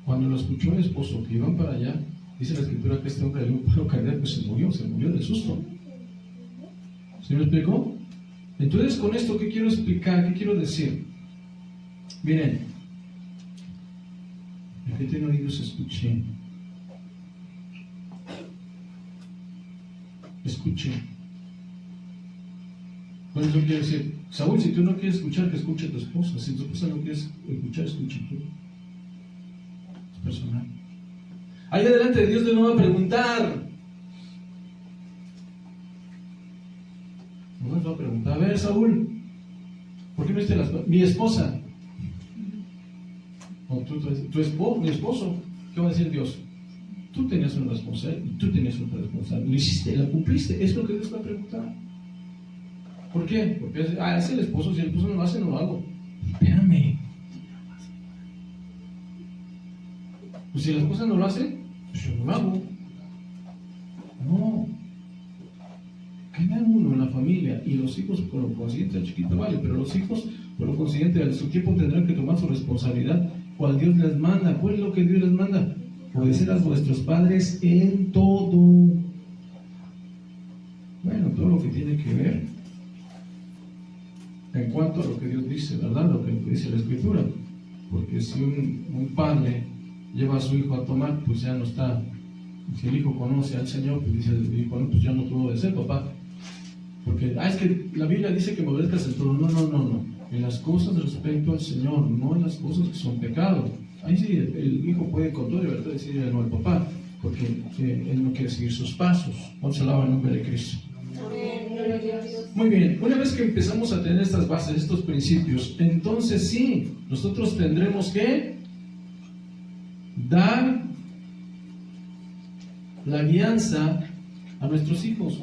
Cuando lo escuchó el esposo que iban para allá, dice la escritura que este hombre de un pueblo cardíaco pues se murió del susto. ¿Sí me explicó? Entonces, con esto, ¿qué quiero explicar? ¿Qué quiero decir? Miren, el que tiene oídos escuche. Escuche. Bueno, eso quiere decir, Saúl, si tú no quieres escuchar, que escuche a tu esposa. Si tu esposa no quiere escuchar, escuche tú. Es personal. Ahí adelante de Dios le va a preguntar. Nos va a preguntar, a ver, Saúl, ¿por qué no hiciste mi esposa? O mi esposo. ¿Qué va a decir Dios? Tú tenías una responsabilidad y tú tenías otra responsabilidad. Lo hiciste, la cumpliste. Es lo que Dios va a preguntar. ¿Por qué? Porque es el esposo. Si el esposo no lo hace, no lo hago. Espérame. Pues si la esposa no lo hace, pues yo no lo hago. No. Cada uno en la familia y los hijos, por lo consiguiente, el chiquito vale, pero los hijos, por lo consiguiente, a su tiempo tendrán que tomar su responsabilidad. ¿Cuál Dios les manda? ¿Cuál es lo que Dios les manda? Obedecer a vuestros padres en todo. Bueno, todo lo que tiene que ver en cuanto a lo que Dios dice, ¿verdad? Lo que dice la Escritura. Porque si un padre lleva a su hijo a tomar, pues ya no está. Si el hijo conoce al Señor, pues dice el hijo, no, pues ya no tuvo de ser, papá. Porque, es que la Biblia dice que me obedezcas en todo. No. En las cosas respecto al Señor, no en las cosas que son pecado. Ahí sí, el hijo puede con toda libertad decirle no al papá, porque él no quiere seguir sus pasos. Vamos a alabar el nombre de Cristo. Muy bien, una vez que empezamos a tener estas bases, estos principios, entonces sí, nosotros tendremos que dar la guianza a nuestros hijos.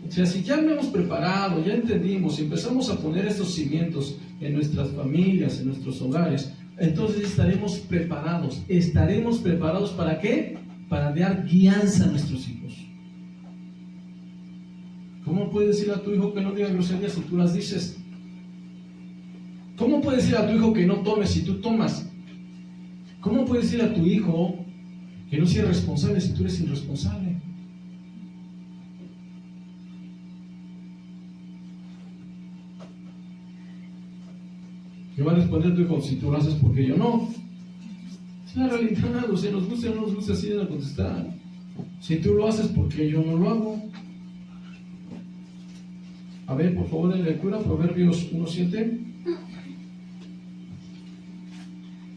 O sea, si ya lo hemos preparado, ya entendimos y empezamos a poner estos cimientos en nuestras familias, en nuestros hogares, entonces estaremos preparados. ¿Estaremos preparados para qué? Para dar guianza a nuestros hijos. ¿Cómo puedes decir a tu hijo que no diga groserías si tú las dices? ¿Cómo puedes decir a tu hijo que no tome si tú tomas? ¿Cómo puedes decir a tu hijo que no sea responsable si tú eres irresponsable? ¿Qué va a responder tu hijo? Si tú lo haces, porque yo no. Es la realidad, o sea, nos gusta o no nos gusta, así de contestar. Si tú lo haces, porque yo no lo hago. A ver, por favor, en lectura, Proverbios 1:7.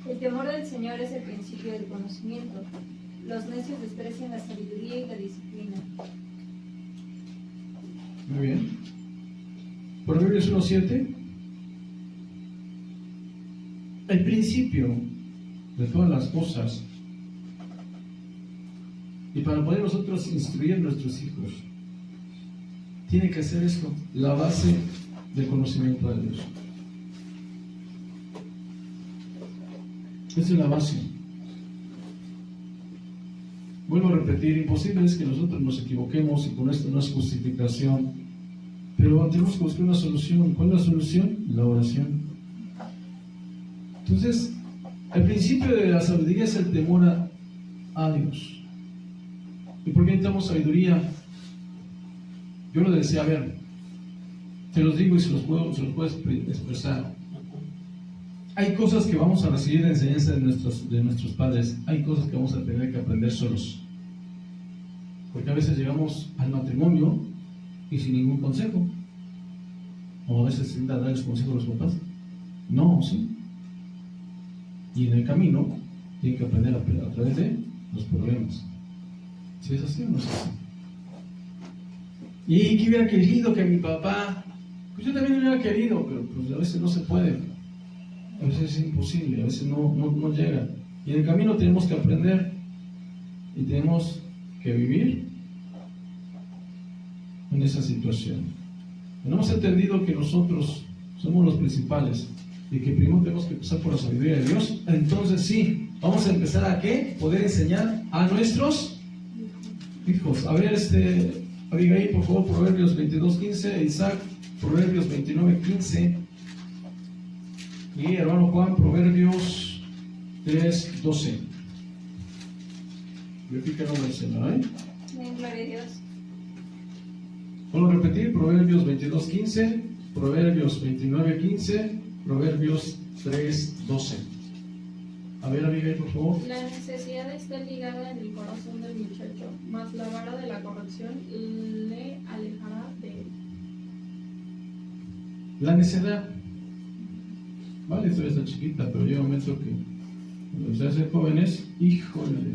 El temor del Señor es el principio del conocimiento. Los necios desprecian la sabiduría y la disciplina. Muy bien. Proverbios 1:7. El principio de todas las cosas. Y para poder nosotros instruir a nuestros hijos, tiene que ser esto, la base del conocimiento de Dios. Esa es la base. Vuelvo a repetir, imposible es que nosotros nos equivoquemos y con esto no es justificación, pero tenemos que buscar una solución. ¿Cuál es la solución? La oración. Entonces, el principio de la sabiduría es el temor a Dios. ¿Y por qué necesitamos sabiduría? Yo lo decía, a ver, te los digo y se los puedo expresar. Hay cosas que vamos a recibir de enseñanza de nuestros padres, hay cosas que vamos a tener que aprender solos. Porque a veces llegamos al matrimonio y sin ningún consejo. O a veces sin darles consejo a los papás. No, sí. Y en el camino tienen que aprender a través de los problemas. Si es así o no es así. Y que hubiera querido que mi papá, pues yo también hubiera querido, pero pues a veces no se puede, a veces es imposible, a veces no llega. Y en el camino tenemos que aprender y tenemos que vivir en esa situación. No hemos entendido que nosotros somos los principales y que primero tenemos que empezar por la sabiduría de Dios. Entonces sí, vamos a empezar a ¿qué? Poder enseñar a nuestros hijos. A ver, Abigail, por favor, Proverbios 22:15, Isaac, Proverbios 29:15 y hermano Juan, Proverbios 3:12. Verifica el nombre del Señor, ¿eh? En gloria a Dios. Vuelvo a repetir, Proverbios 22:15, Proverbios 29:15, Proverbios 3:12. A ver, Abigail, por favor. La necesidad está ligada en el corazón del muchacho, mas la vara de la corrección le alejará de él. La necedad. Vale, esto está chiquita, pero llega un momento que cuando se hacen jóvenes, híjole.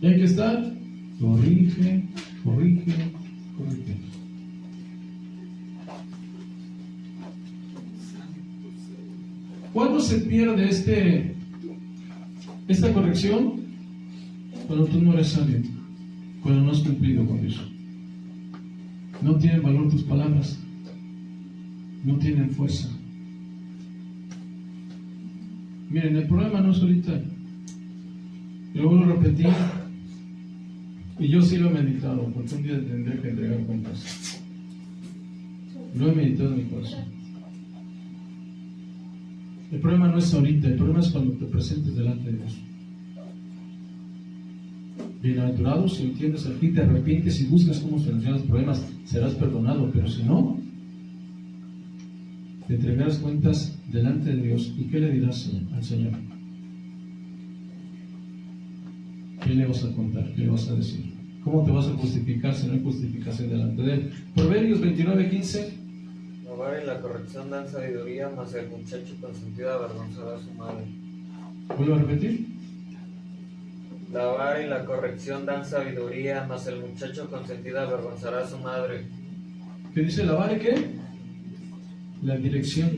Y hay que estar, corrige. ¿Cuándo se pierde esta corrección? Cuando tú no eres sabio, cuando no has cumplido con eso. No tienen valor tus palabras, no tienen fuerza. Miren, el problema no es ahorita. Yo lo vuelvo a repetir, y yo sí lo he meditado, porque un día tendré que entregar cuentas. Lo he meditado en mi corazón. El problema no es ahorita, el problema es cuando te presentes delante de Dios. Bienaventurado, si entiendes aquí, te arrepientes y buscas cómo solucionar los problemas, serás perdonado, pero si no, te entregarás cuentas delante de Dios. ¿Y qué le dirás al Señor? ¿Qué le vas a contar? ¿Qué le vas a decir? ¿Cómo te vas a justificar si no hay justificación delante de Él? Proverbios 29:15. La vara y la corrección dan sabiduría, mas el muchacho consentido avergonzará a su madre. ¿Vuelvo a repetir? La vara y la corrección dan sabiduría, mas el muchacho consentido avergonzará a su madre. ¿Qué dice la vara y qué? La dirección.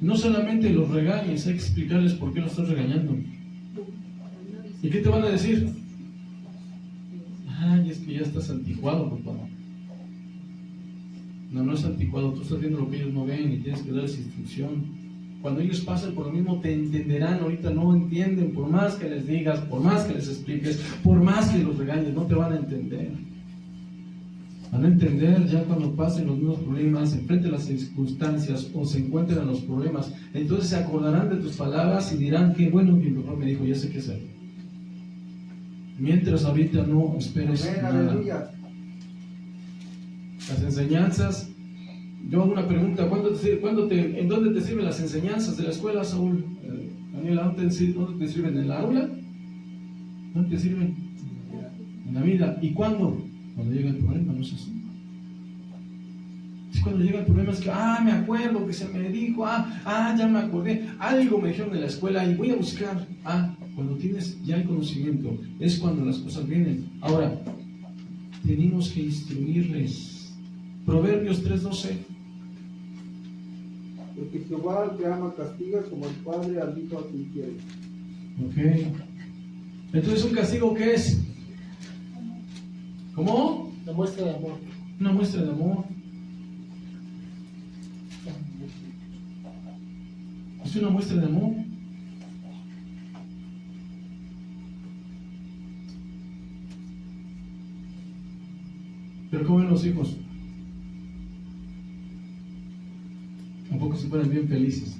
No solamente los regañes, hay que explicarles por qué los estás regañando. ¿Y qué te van a decir? Ay, es que ya estás anticuado, papá. No es anticuado, tú estás viendo lo que ellos no ven y tienes que darles instrucción. Cuando ellos pasen por lo mismo te entenderán, ahorita no entienden, por más que les digas, por más que les expliques, por más que los regañes, no te van a entender. Van a entender ya cuando pasen los mismos problemas, enfrenten las circunstancias o se encuentren en los problemas. Entonces se acordarán de tus palabras y dirán, qué bueno que mi papá me dijo, ya sé qué hacer. Mientras ahorita no esperes nada. Las enseñanzas, yo hago una pregunta, ¿en dónde te sirven las enseñanzas de la escuela, Saúl? Daniela, ¿dónde te sirven? ¿En la aula? ¿Dónde te sirven? En la vida. ¿Y cuándo? Cuando llega el problema, no es así. Es cuando llega el problema, es que, me acuerdo que se me dijo, ya me acordé, algo me dijeron en la escuela y voy a buscar. Cuando tienes ya el conocimiento, es cuando las cosas vienen. Ahora, tenemos que instruirles. Proverbios 3:12. Porque Jehová al que ama castiga como el padre al hijo a quien quiere. Ok. Entonces, ¿un castigo qué es? ¿Cómo? La muestra de amor. Una muestra de amor. Es una muestra de amor. Pero ¿cómo ven los hijos? Tampoco se ponen bien felices.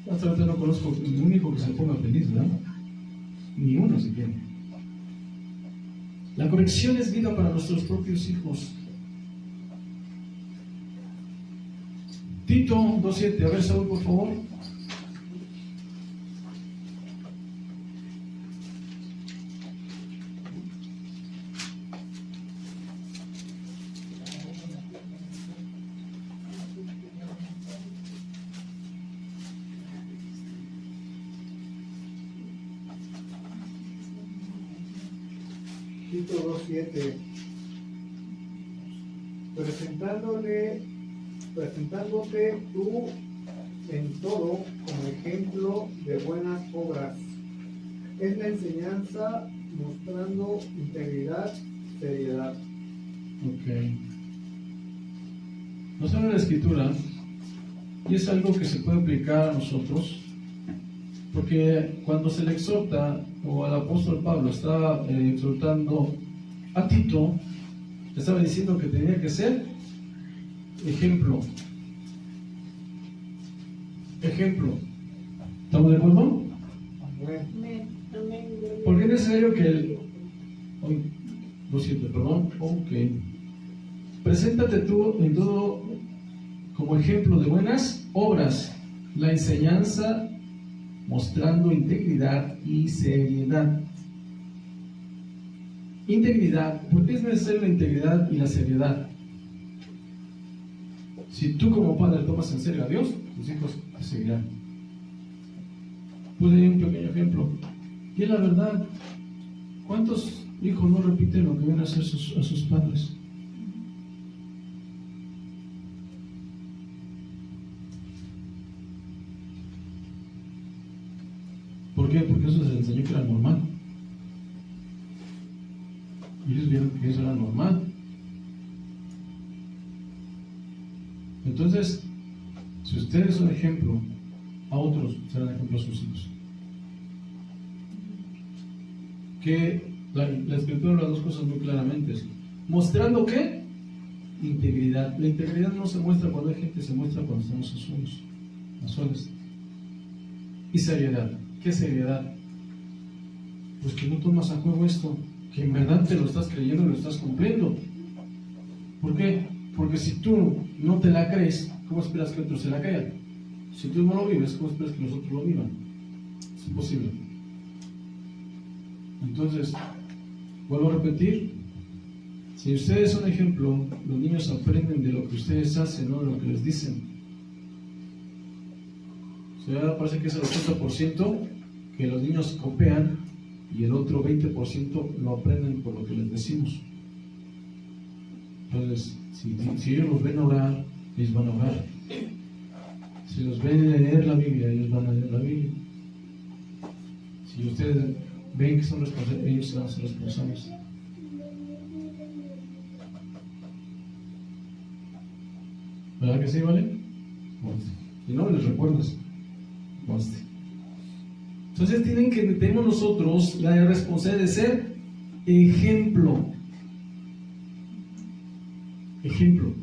Hasta ahorita no conozco ningún hijo que se ponga feliz, ¿verdad? Ni uno siquiera. La corrección es vida para nuestros propios hijos. Tito 2:7, a ver, Saúl, por favor. Tito 2:7. Presentándote tú en todo como ejemplo de buenas obras. Es la enseñanza mostrando integridad, seriedad. Ok. Nos habla la Escritura y es algo que se puede aplicar a nosotros, porque cuando se le exhorta, o al apóstol Pablo estaba exhortando a Tito, le estaba diciendo que tenía que ser ejemplo. Ejemplo. ¿Estamos de acuerdo? Amén. Amén. Porque es necesario que lo siento, perdón. Ok. Preséntate tú en todo como ejemplo de buenas obras, la enseñanza mostrando integridad y seriedad. Integridad, ¿por qué es necesaria la integridad y la seriedad? Si tú como padre tomas en serio a Dios, tus hijos te seguirán. Puse ahí un pequeño ejemplo. Y es la verdad, ¿cuántos hijos no repiten lo que ven a hacer a sus padres? ¿Por qué? Porque eso se les enseñó que era normal. Y ellos vieron que eso era normal. Entonces, si ustedes son ejemplo a otros, serán ejemplo a sus hijos. Que la Escritura habla dos cosas muy claramente. ¿Mostrando qué? Integridad. La integridad no se muestra cuando hay gente, se muestra cuando estamos a solas. Y seriedad. ¿Qué seriedad? Pues que no tomas a juego esto, que en verdad te lo estás creyendo y lo estás cumpliendo. ¿Por qué? Porque si tú no te la crees, ¿cómo esperas que otros se la crean? Si tú no lo vives, ¿cómo esperas que los otros lo vivan? Es imposible. Entonces, vuelvo a repetir, si ustedes son ejemplo, los niños aprenden de lo que ustedes hacen, no de lo que les dicen. O sea, parece que es el 80% que los niños copian y el otro 20% lo aprenden por lo que les decimos. Entonces, si ellos los ven orar, ellos van a orar. Si los ven leer la Biblia, ellos van a leer la Biblia. Si ustedes ven que son responsables, ellos se van a ser responsables. ¿Verdad que sí, vale? Si no, les recuerdas. Entonces tenemos nosotros la responsabilidad de ser ejemplo. Ejemplo.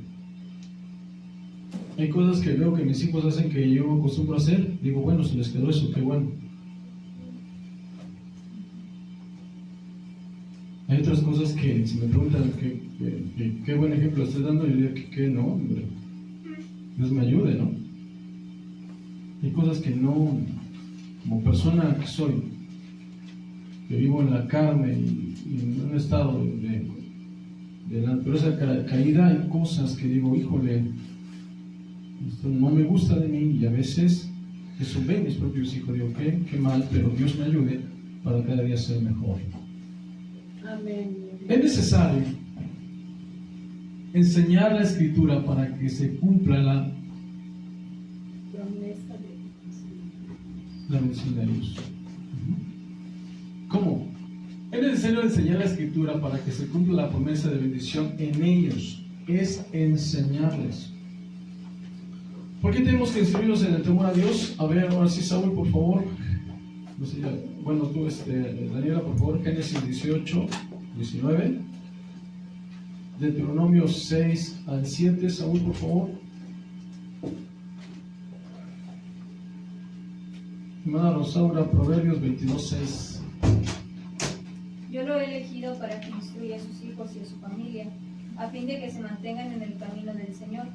Hay cosas que veo que mis hijos hacen que yo acostumbro a hacer. Digo, bueno, se les quedó eso, qué bueno. Hay otras cosas que si me preguntan qué buen ejemplo estoy dando, yo digo que no, hombre. Dios me ayude, ¿no? Hay cosas que no, como persona que soy, que vivo en la carne y en un estado de naturaleza caída, hay cosas que digo, híjole, esto no me gusta de mí, y a veces eso ven mis propios hijos, digo, qué mal, pero Dios me ayude para cada día ser mejor. Amén. Es necesario enseñar la Escritura para que se cumpla la Promesa de bendición de Dios. ¿Cómo? Es necesario enseñar la Escritura para que se cumpla la promesa de bendición en ellos. Es enseñarles. ¿Por qué tenemos que instruirlos en el temor a Dios? A ver, ahora sí, Saúl, por favor. No sé, bueno, tú, Daniela, por favor, Génesis 18, 19. Deuteronomio 6 al 7, Saúl, por favor. Hermana Rosaura, Proverbios 22, 6. Yo lo he elegido para que instruya a sus hijos y a su familia, a fin de que se mantengan en el camino del Señor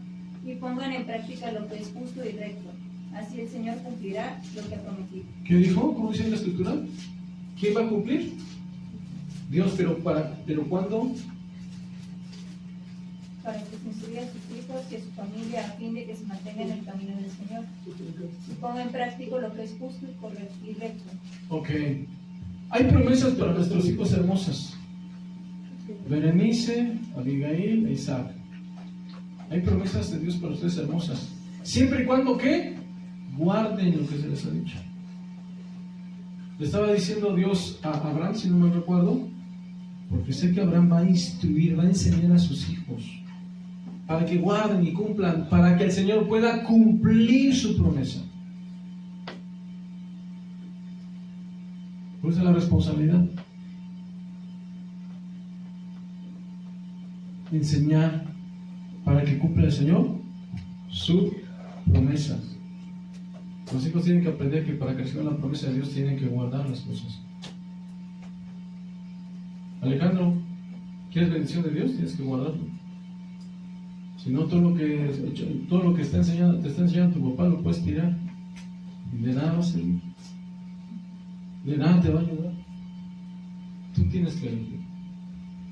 y pongan en práctica lo que es justo y recto. Así el Señor cumplirá lo que ha prometido. ¿Qué dijo? ¿Cómo dice en la Escritura? ¿Quién va a cumplir? Dios, pero ¿cuándo? Para que se instruya a sus hijos y a su familia, a fin de que se mantengan en el camino del Señor y pongan en práctica lo que es justo y recto. Ok. Hay promesas para nuestros hijos hermosas. Berenice, Abigail e Isaac. Hay promesas de Dios para ustedes hermosas. Siempre y cuando, ¿qué? Guarden lo que se les ha dicho. Le estaba diciendo Dios a Abraham, si no me recuerdo, porque sé que Abraham va a instruir, va a enseñar a sus hijos para que guarden y cumplan, para que el Señor pueda cumplir su promesa. ¿Cuál es la responsabilidad? Enseñar para que cumpla el Señor su promesa. Los hijos tienen que aprender que para que reciban la promesa de Dios tienen que guardar las cosas. Alejandro, ¿quieres bendición de Dios? Tienes que guardarlo. Si no, todo lo que te está enseñando tu papá lo puedes tirar. Y de nada va a servir. De nada te va a ayudar. Tú tienes que elegir.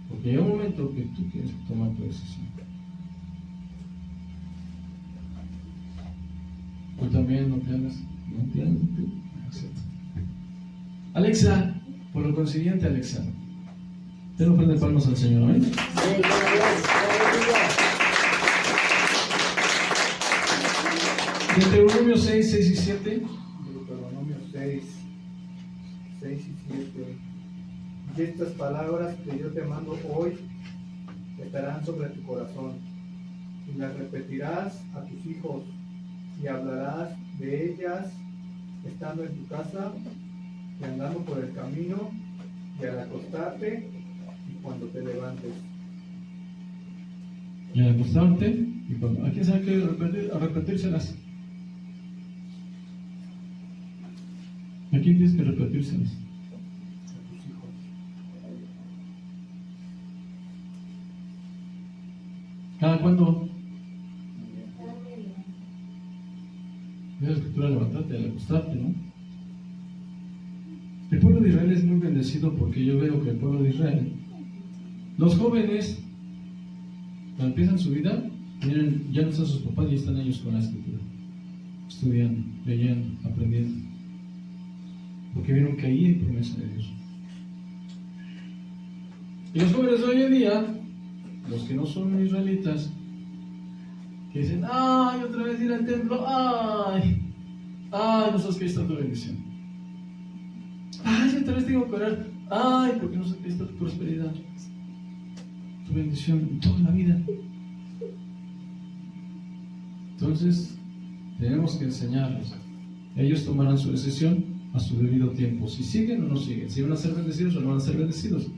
Porque llega un momento que tú tienes que tomar tu decisión. Tú también no te hagas. Alexa, por lo consiguiente, Alexa, te lo prende palmas al Señor, ¿eh? Deuteronomio 6, 6 y 7. Deuteronomio 6, 6 y 7. Y estas palabras que yo te mando hoy estarán sobre tu corazón, y las repetirás a tus hijos, y hablarás de ellas estando en tu casa, y andando por el camino, y al acostarte, y cuando te levantes. Y al acostarte, y cuando, ¿a quién sabe que repetírselas? ¿A quién tienes que repetírselas? A tus hijos. ¿Cada cuándo? Es la escritura, levantarte, al acostarte, ¿no? El pueblo de Israel es muy bendecido porque yo veo que el pueblo de Israel, los jóvenes, cuando empiezan su vida, miren, ya no están sus papás, ya están ellos con la escritura, estudiando, leyendo, aprendiendo, porque vieron que ahí hay promesa de Dios. Y los jóvenes de hoy en día, los que no son israelitas, que dicen, ay, otra vez ir al templo, ay, no sabes que ahí está tu bendición, ay, otra vez tengo que orar, ay, porque no sabes que ahí está tu prosperidad, tu bendición en toda la vida. Entonces, tenemos que enseñarles. Ellos tomarán su decisión a su debido tiempo, si siguen o no siguen, si van a ser bendecidos o no van a ser bendecidos,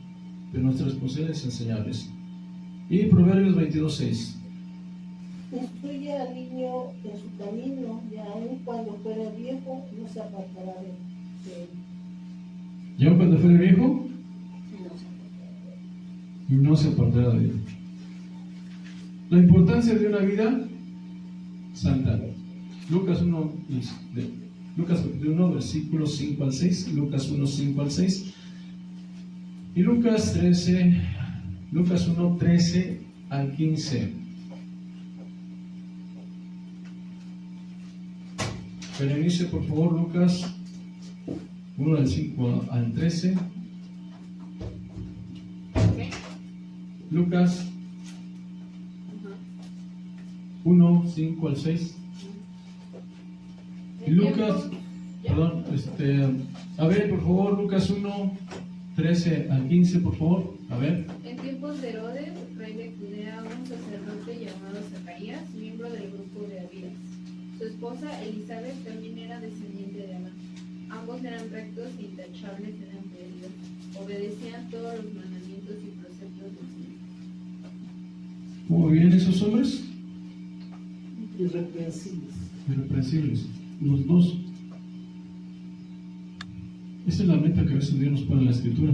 pero nuestra responsabilidad es enseñarles. Y Proverbios 22:6. Instruye al niño en su camino, y aun cuando fuera viejo, no se apartará de él. Y aun cuando fuere viejo, no se apartará de él. La importancia de una vida santa. Lucas 1, versículos 5 al 6, Lucas 1, 5 al 6, y Lucas 1, 13 al 15. Pero inicie por favor Lucas 1 del 5 al 13. Lucas 1, 5 al 6. Y Lucas, perdón, a ver por favor, Lucas 1, 13 al 15, por favor, a ver. En tiempos de Herodes, rey de Judea, un sacerdote llamado Zacarías, miembro del grupo de Abías. Su esposa Elizabeth también era descendiente de Abraham. Ambos eran rectos e intachables delante de Dios. Obedecían todos los mandamientos y preceptos del Señor. ¿Cómo viven esos hombres? Irreprensibles. Irreprensibles, los dos. Esa es la meta que a veces Dios nos pone en la escritura.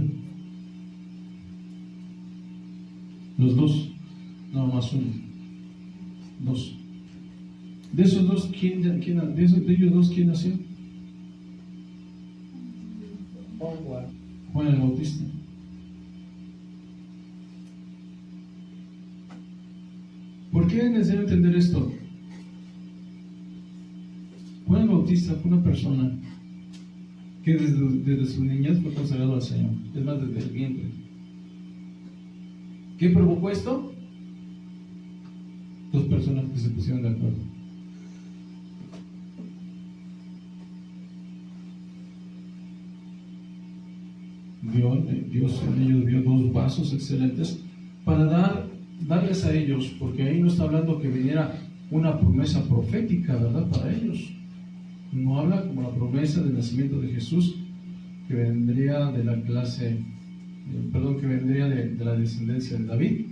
Los dos, no más uno. Dos. De esos dos, de ellos dos, ¿quién nació? Juan el Bautista. ¿Por qué es necesario entender esto? Juan el Bautista fue una persona que desde su niñez fue consagrado al Señor, es más, desde el vientre. ¿Qué provocó esto? Dos personas que se pusieron de acuerdo. Dios en ellos dio 2 vasos excelentes para darles a ellos, porque ahí no está hablando que viniera una promesa profética, ¿verdad? Para ellos. No habla como la promesa del nacimiento de Jesús, que vendría de la clase, que vendría de la descendencia de David.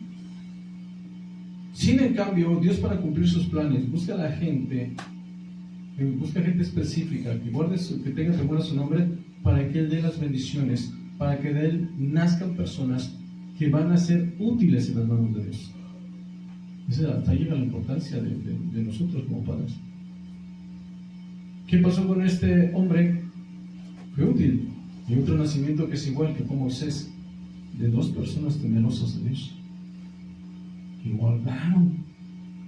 Sin en cambio, Dios, para cumplir sus planes, busca gente específica, que tenga temor a su nombre, para que Él dé las bendiciones, para que de Él nazcan personas que van a ser útiles en las manos de Dios. Hasta ahí llega la importancia de nosotros como padres. ¿Qué pasó con este hombre? Fue útil. Y otro nacimiento que es igual que con Moisés, de 2 personas temerosas de Dios, que guardaron,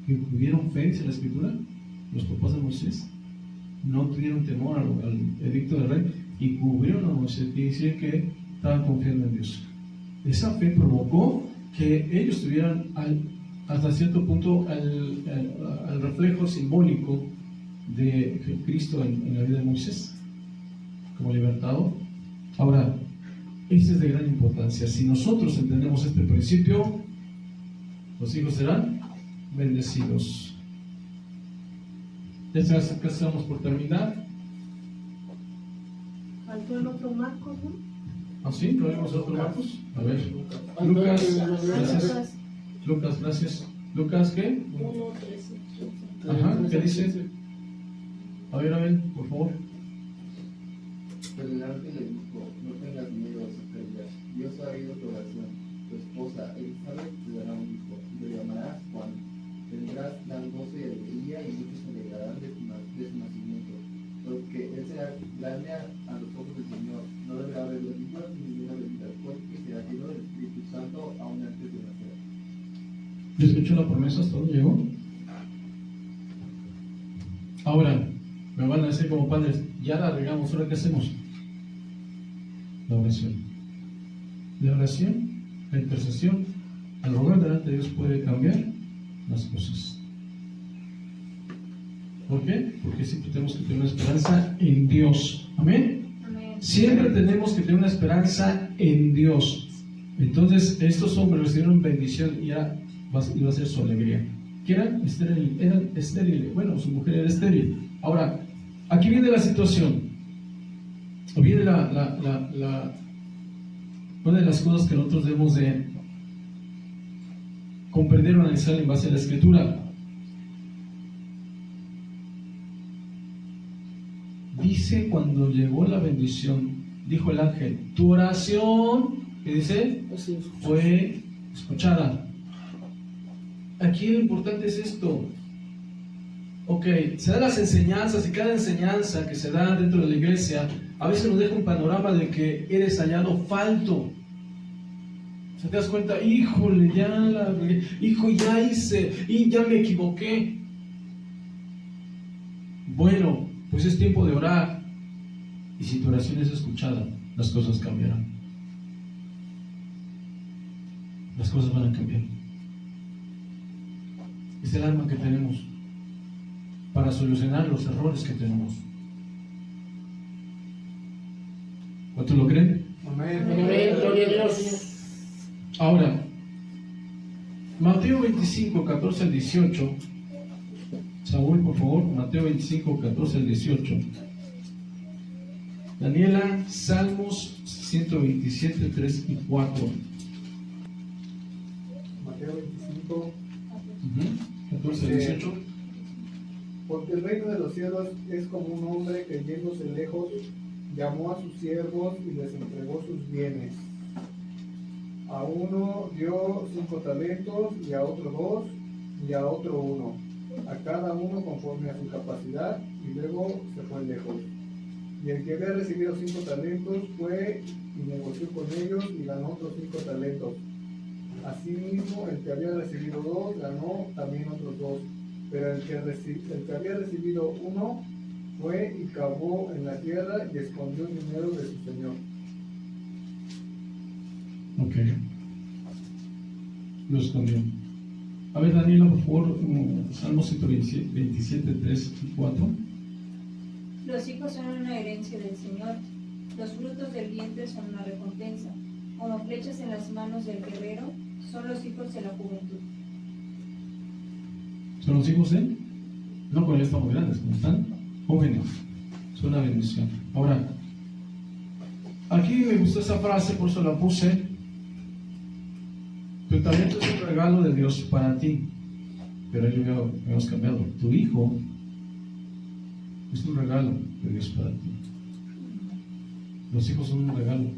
que tuvieron fe, dice la Escritura, los papás de Moisés, no tuvieron temor al edicto del rey y cubrieron a Moisés, y decir que estaban confiando en Dios. Esa fe provocó que ellos tuvieran hasta cierto punto al reflejo simbólico de Cristo en la vida de Moisés como libertador. Ahora, esto es de gran importancia. Si nosotros entendemos este principio, los hijos serán bendecidos. Ya casi estamos por terminar. Faltó el otro Marcos, ¿no? ¿Ah, sí? ¿Lo vemos otro Marcos? A ver. Lucas, gracias. Lucas, gracias. ¿Lucas qué? 1:13. Ajá, ¿qué dice? A ver, por favor. Pero el ángel le dijo: no tengas miedo, Zacarías, Dios ha oído tu oración. Tu esposa Elizabeth te dará un hijo, y lo llamarás Juan. Tendrás gran gozo y alegría, y muchos se alegrarán de su nacimiento, porque él será grande a los ojos del Señor. No deberá beber vino ni ninguna bebida alcohólica, y será lleno del Espíritu Santo aún antes de nacer. ¿Escuchó la promesa hasta dónde llegó? Ahora, me van a decir como padres, ya la regamos, ¿ahora qué hacemos? La oración. La oración, la intercesión, el rogar delante de Dios puede cambiar las cosas. ¿Por qué? Porque siempre tenemos que tener una esperanza en Dios. Amén. Amén. Siempre tenemos que tener una esperanza en Dios. Entonces, estos hombres recibieron bendición y ya iba a ser su alegría. ¿Qué eran? Eran estériles. Bueno, su mujer era estéril. Ahora, aquí viene la situación. Viene una de las cosas que nosotros debemos de comprender o analizar en base a la Escritura. Dice, cuando llegó la bendición, dijo el ángel, tu oración, ¿qué dice? Fue escuchada. Aquí lo importante es esto. Ok, se dan las enseñanzas, y cada enseñanza que se da dentro de la iglesia a veces nos deja un panorama de que eres hallado falto. O sea, te das cuenta, híjole, ya hice, y ya me equivoqué. Bueno, pues es tiempo de orar, y si tu oración es escuchada, las cosas cambiarán. Las cosas van a cambiar. Es el arma que tenemos para solucionar los errores que tenemos. ¿Cuántos lo creen? Amén. Amén, gloria a Dios. Ahora, Mateo 25, 14 al 18. Saúl, por favor, Mateo 25, 14 al 18. Daniela, Salmos 127, 3 y 4. Mateo 25. 14 al 18. Porque el reino de los cielos es como un hombre que yéndose lejos llamó a sus siervos y les entregó sus bienes. A uno dio 5 talentos, y a otro 2, y a otro 1, a cada uno conforme a su capacidad, y luego se fue lejos. Y el que había recibido 5 talentos fue y negoció con ellos y ganó otros 5 talentos. Asimismo, el que había recibido 2 ganó también otros 2. Pero el que había recibido 1 fue y cavó en la tierra y escondió el dinero de su señor. Ok. Lo escondió. A ver, Daniela, por favor, Salmo 127, 3 y 4. Los hijos son una herencia del Señor, Los frutos del vientre son una recompensa. Como flechas en las manos del guerrero, son los hijos de la juventud. ¿Son los hijos de? No, porque ya estamos grandes, como están jóvenes. Es una bendición. Ahora, aquí me gustó esa frase, por eso la puse. Tu talento es un regalo de Dios para ti. Pero ahí lo hemos cambiado. Tu hijo es un regalo de Dios para ti. Los hijos son un regalo.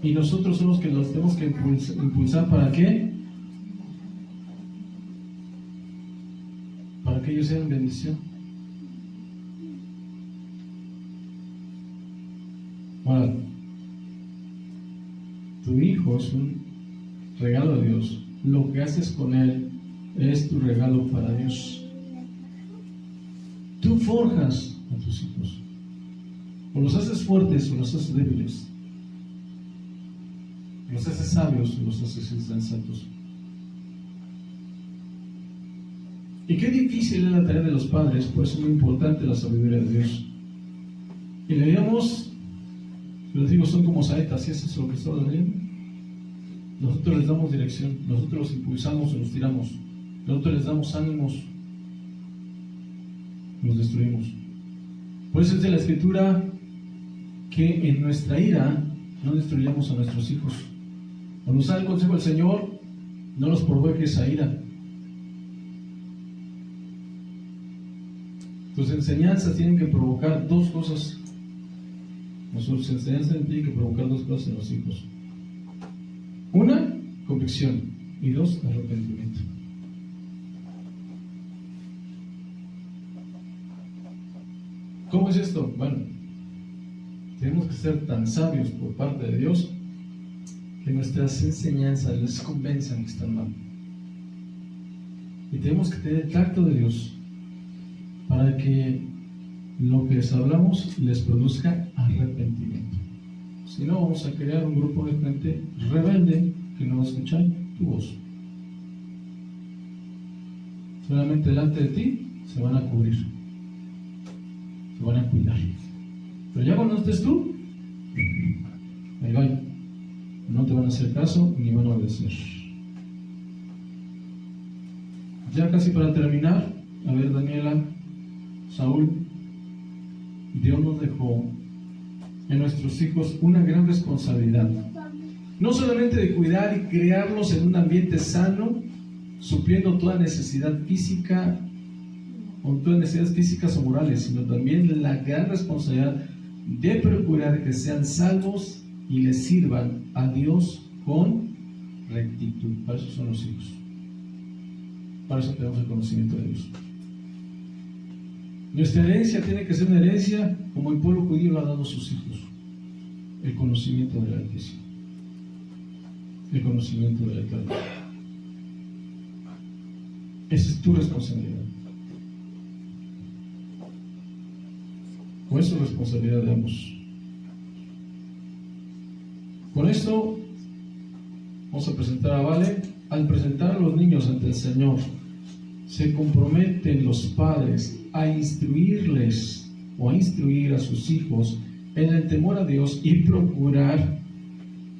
Y nosotros somos los que los tenemos que impulsar. ¿Para qué? Para que ellos sean bendición. Ahora, tu hijo es un regalo de Dios. Lo que haces con él es tu regalo para Dios. Tú forjas a tus hijos. O los haces fuertes o los haces débiles. Los haces sabios o los haces insensatos. Y qué difícil es la tarea de los padres, por eso es muy importante la sabiduría de Dios. Y leíamos, les digo, son como saetas, ¿y eso es lo que estamos leyendo? Nosotros les damos dirección, nosotros los impulsamos o los tiramos, nosotros les damos ánimos, los destruimos. Por eso es de la Escritura que en nuestra ira no destruyamos a nuestros hijos. Cuando sale el consejo del Señor, no los provoques a ira. Tus enseñanzas tienen que provocar dos cosas. Sus enseñanzas tienen que provocar dos cosas en los hijos. Una, convicción. Y dos, arrepentimiento. ¿Cómo es esto? Bueno, tenemos que ser tan sabios por parte de Dios que nuestras enseñanzas les convenzan que están mal. Y tenemos que tener el tacto de Dios para que lo que les hablamos les produzca arrepentimiento. Si no, vamos a crear un grupo de gente rebelde que no va a escuchar tu voz. Solamente delante de ti se van a cubrir, se van a cuidar. Pero ya cuando estés tú, ahí va. No te van a hacer caso ni van a obedecer. Ya casi para terminar, a ver, Daniela, Saúl, Dios nos dejó en nuestros hijos una gran responsabilidad. No solamente de cuidar y crearlos en un ambiente sano, supliendo toda necesidad física, o todas necesidades físicas o morales, sino también la gran responsabilidad de procurar que sean salvos y les sirvan a Dios con rectitud. Para eso son los hijos. Para eso tenemos el conocimiento de Dios. Nuestra herencia tiene que ser una herencia como el pueblo judío lo ha dado a sus hijos: el conocimiento del Altísimo, el conocimiento de la eternidad. Esa es tu responsabilidad. O es su responsabilidad de ambos. Con esto vamos a presentar a Vale. Al presentar a los niños ante el Señor, se comprometen los padres a instruirles o a instruir a sus hijos en el temor a Dios y procurar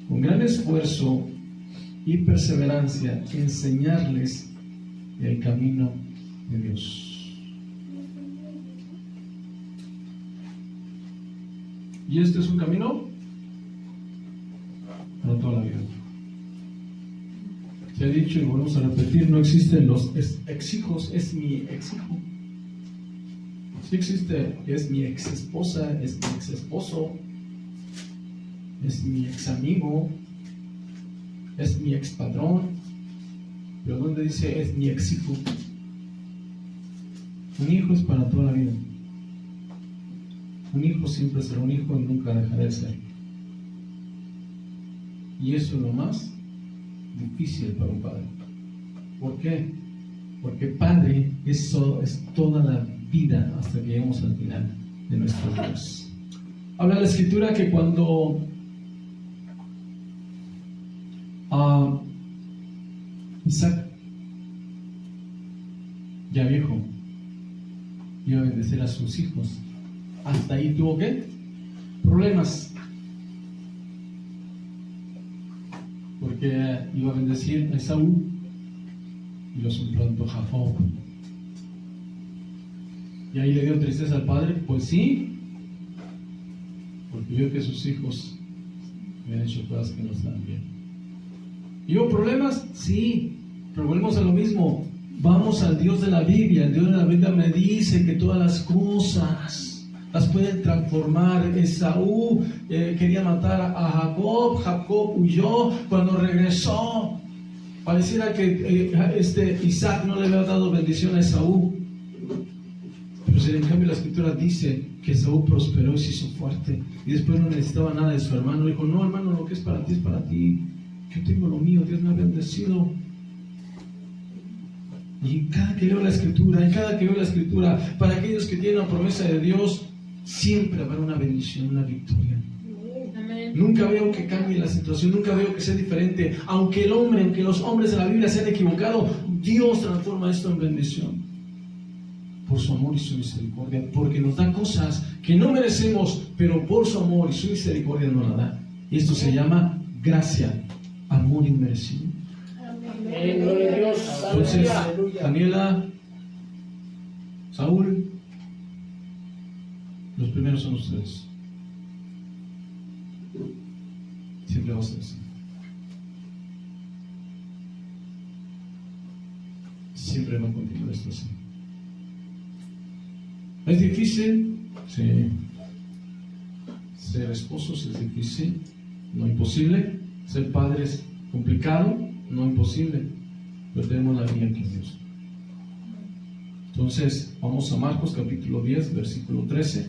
con gran esfuerzo y perseverancia enseñarles el camino de Dios. Y este es un camino para toda la vida. Se ha dicho y volvemos a repetir, no existen los ex-hijos, es mi ex-hijo. Sí existe, es mi ex-esposa, es mi ex-esposo, es mi ex-amigo, es mi ex-padrón, pero donde dice es mi ex-hijo. Un hijo es para toda la vida. Un hijo siempre será un hijo y nunca dejará de ser. Y eso es lo más difícil para un padre. ¿Por qué? Porque padre eso es toda la vida hasta que lleguemos al final de nuestros días. Habla la Escritura que cuando Isaac, ya viejo, iba a bendecer a sus hijos, hasta ahí tuvo ¿qué? Problemas. Porque iba a bendecir a Esaú y lo suplantó Jacob. Y ahí le dio tristeza al padre, pues sí, porque vio que sus hijos habían hecho cosas que no estaban bien. ¿Y hubo problemas? Sí, pero volvemos a lo mismo. Vamos al Dios de la Biblia. El Dios de la Biblia me dice que todas las cosas las pueden transformar. Esaú quería matar a Jacob. Jacob huyó. Cuando regresó, pareciera que Isaac no le había dado bendición a Esaú. Pero si en cambio la escritura dice que Esaú prosperó y se hizo fuerte. Y después no necesitaba nada de su hermano. Dijo, no hermano, lo que es para ti es para ti. Yo tengo lo mío, Dios me ha bendecido. Y cada que leo la escritura, para aquellos que tienen la promesa de Dios, siempre habrá una bendición, una victoria. Amén. Nunca veo que cambie la situación, nunca veo que sea diferente. Aunque los hombres de la Biblia se han equivocado, Dios transforma esto en bendición. Por su amor y su misericordia, porque nos da cosas que no merecemos, pero por su amor y su misericordia nos la da. Y esto se llama gracia, amor inmerecido. Amén, gloria a Dios. Entonces, Aleluya. Daniela, Saúl, los primeros son ustedes. Siempre va a ser así. Siempre va a continuar esto así. ¿Es difícil? Sí. Ser esposos es difícil, no imposible. Ser padre es complicado, no imposible. Pero tenemos la guía que es Dios. Entonces, vamos a Marcos capítulo 10, versículo 13.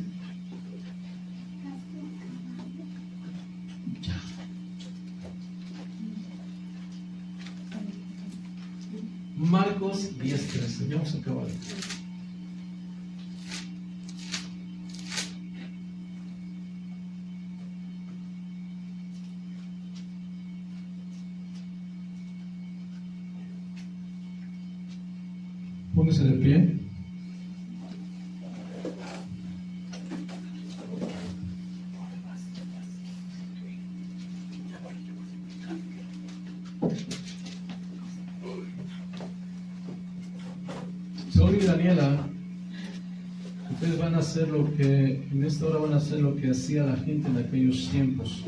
Marcos 10, 13. Ya vamos a acabar. Póngase de pie. Saúl y Daniela, ustedes van a hacer lo que, en esta hora van a hacer lo que hacía la gente en aquellos tiempos.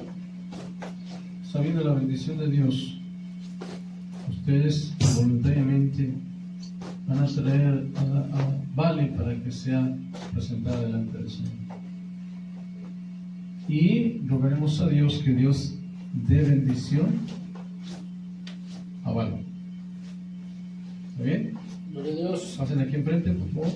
Sabiendo la bendición de Dios, ustedes voluntariamente van a traer a Vale para que sea presentada delante del Señor. Y rogaremos a Dios que Dios dé bendición a Vale. ¿Está bien? Gloria a Dios. Pasen aquí enfrente, por favor.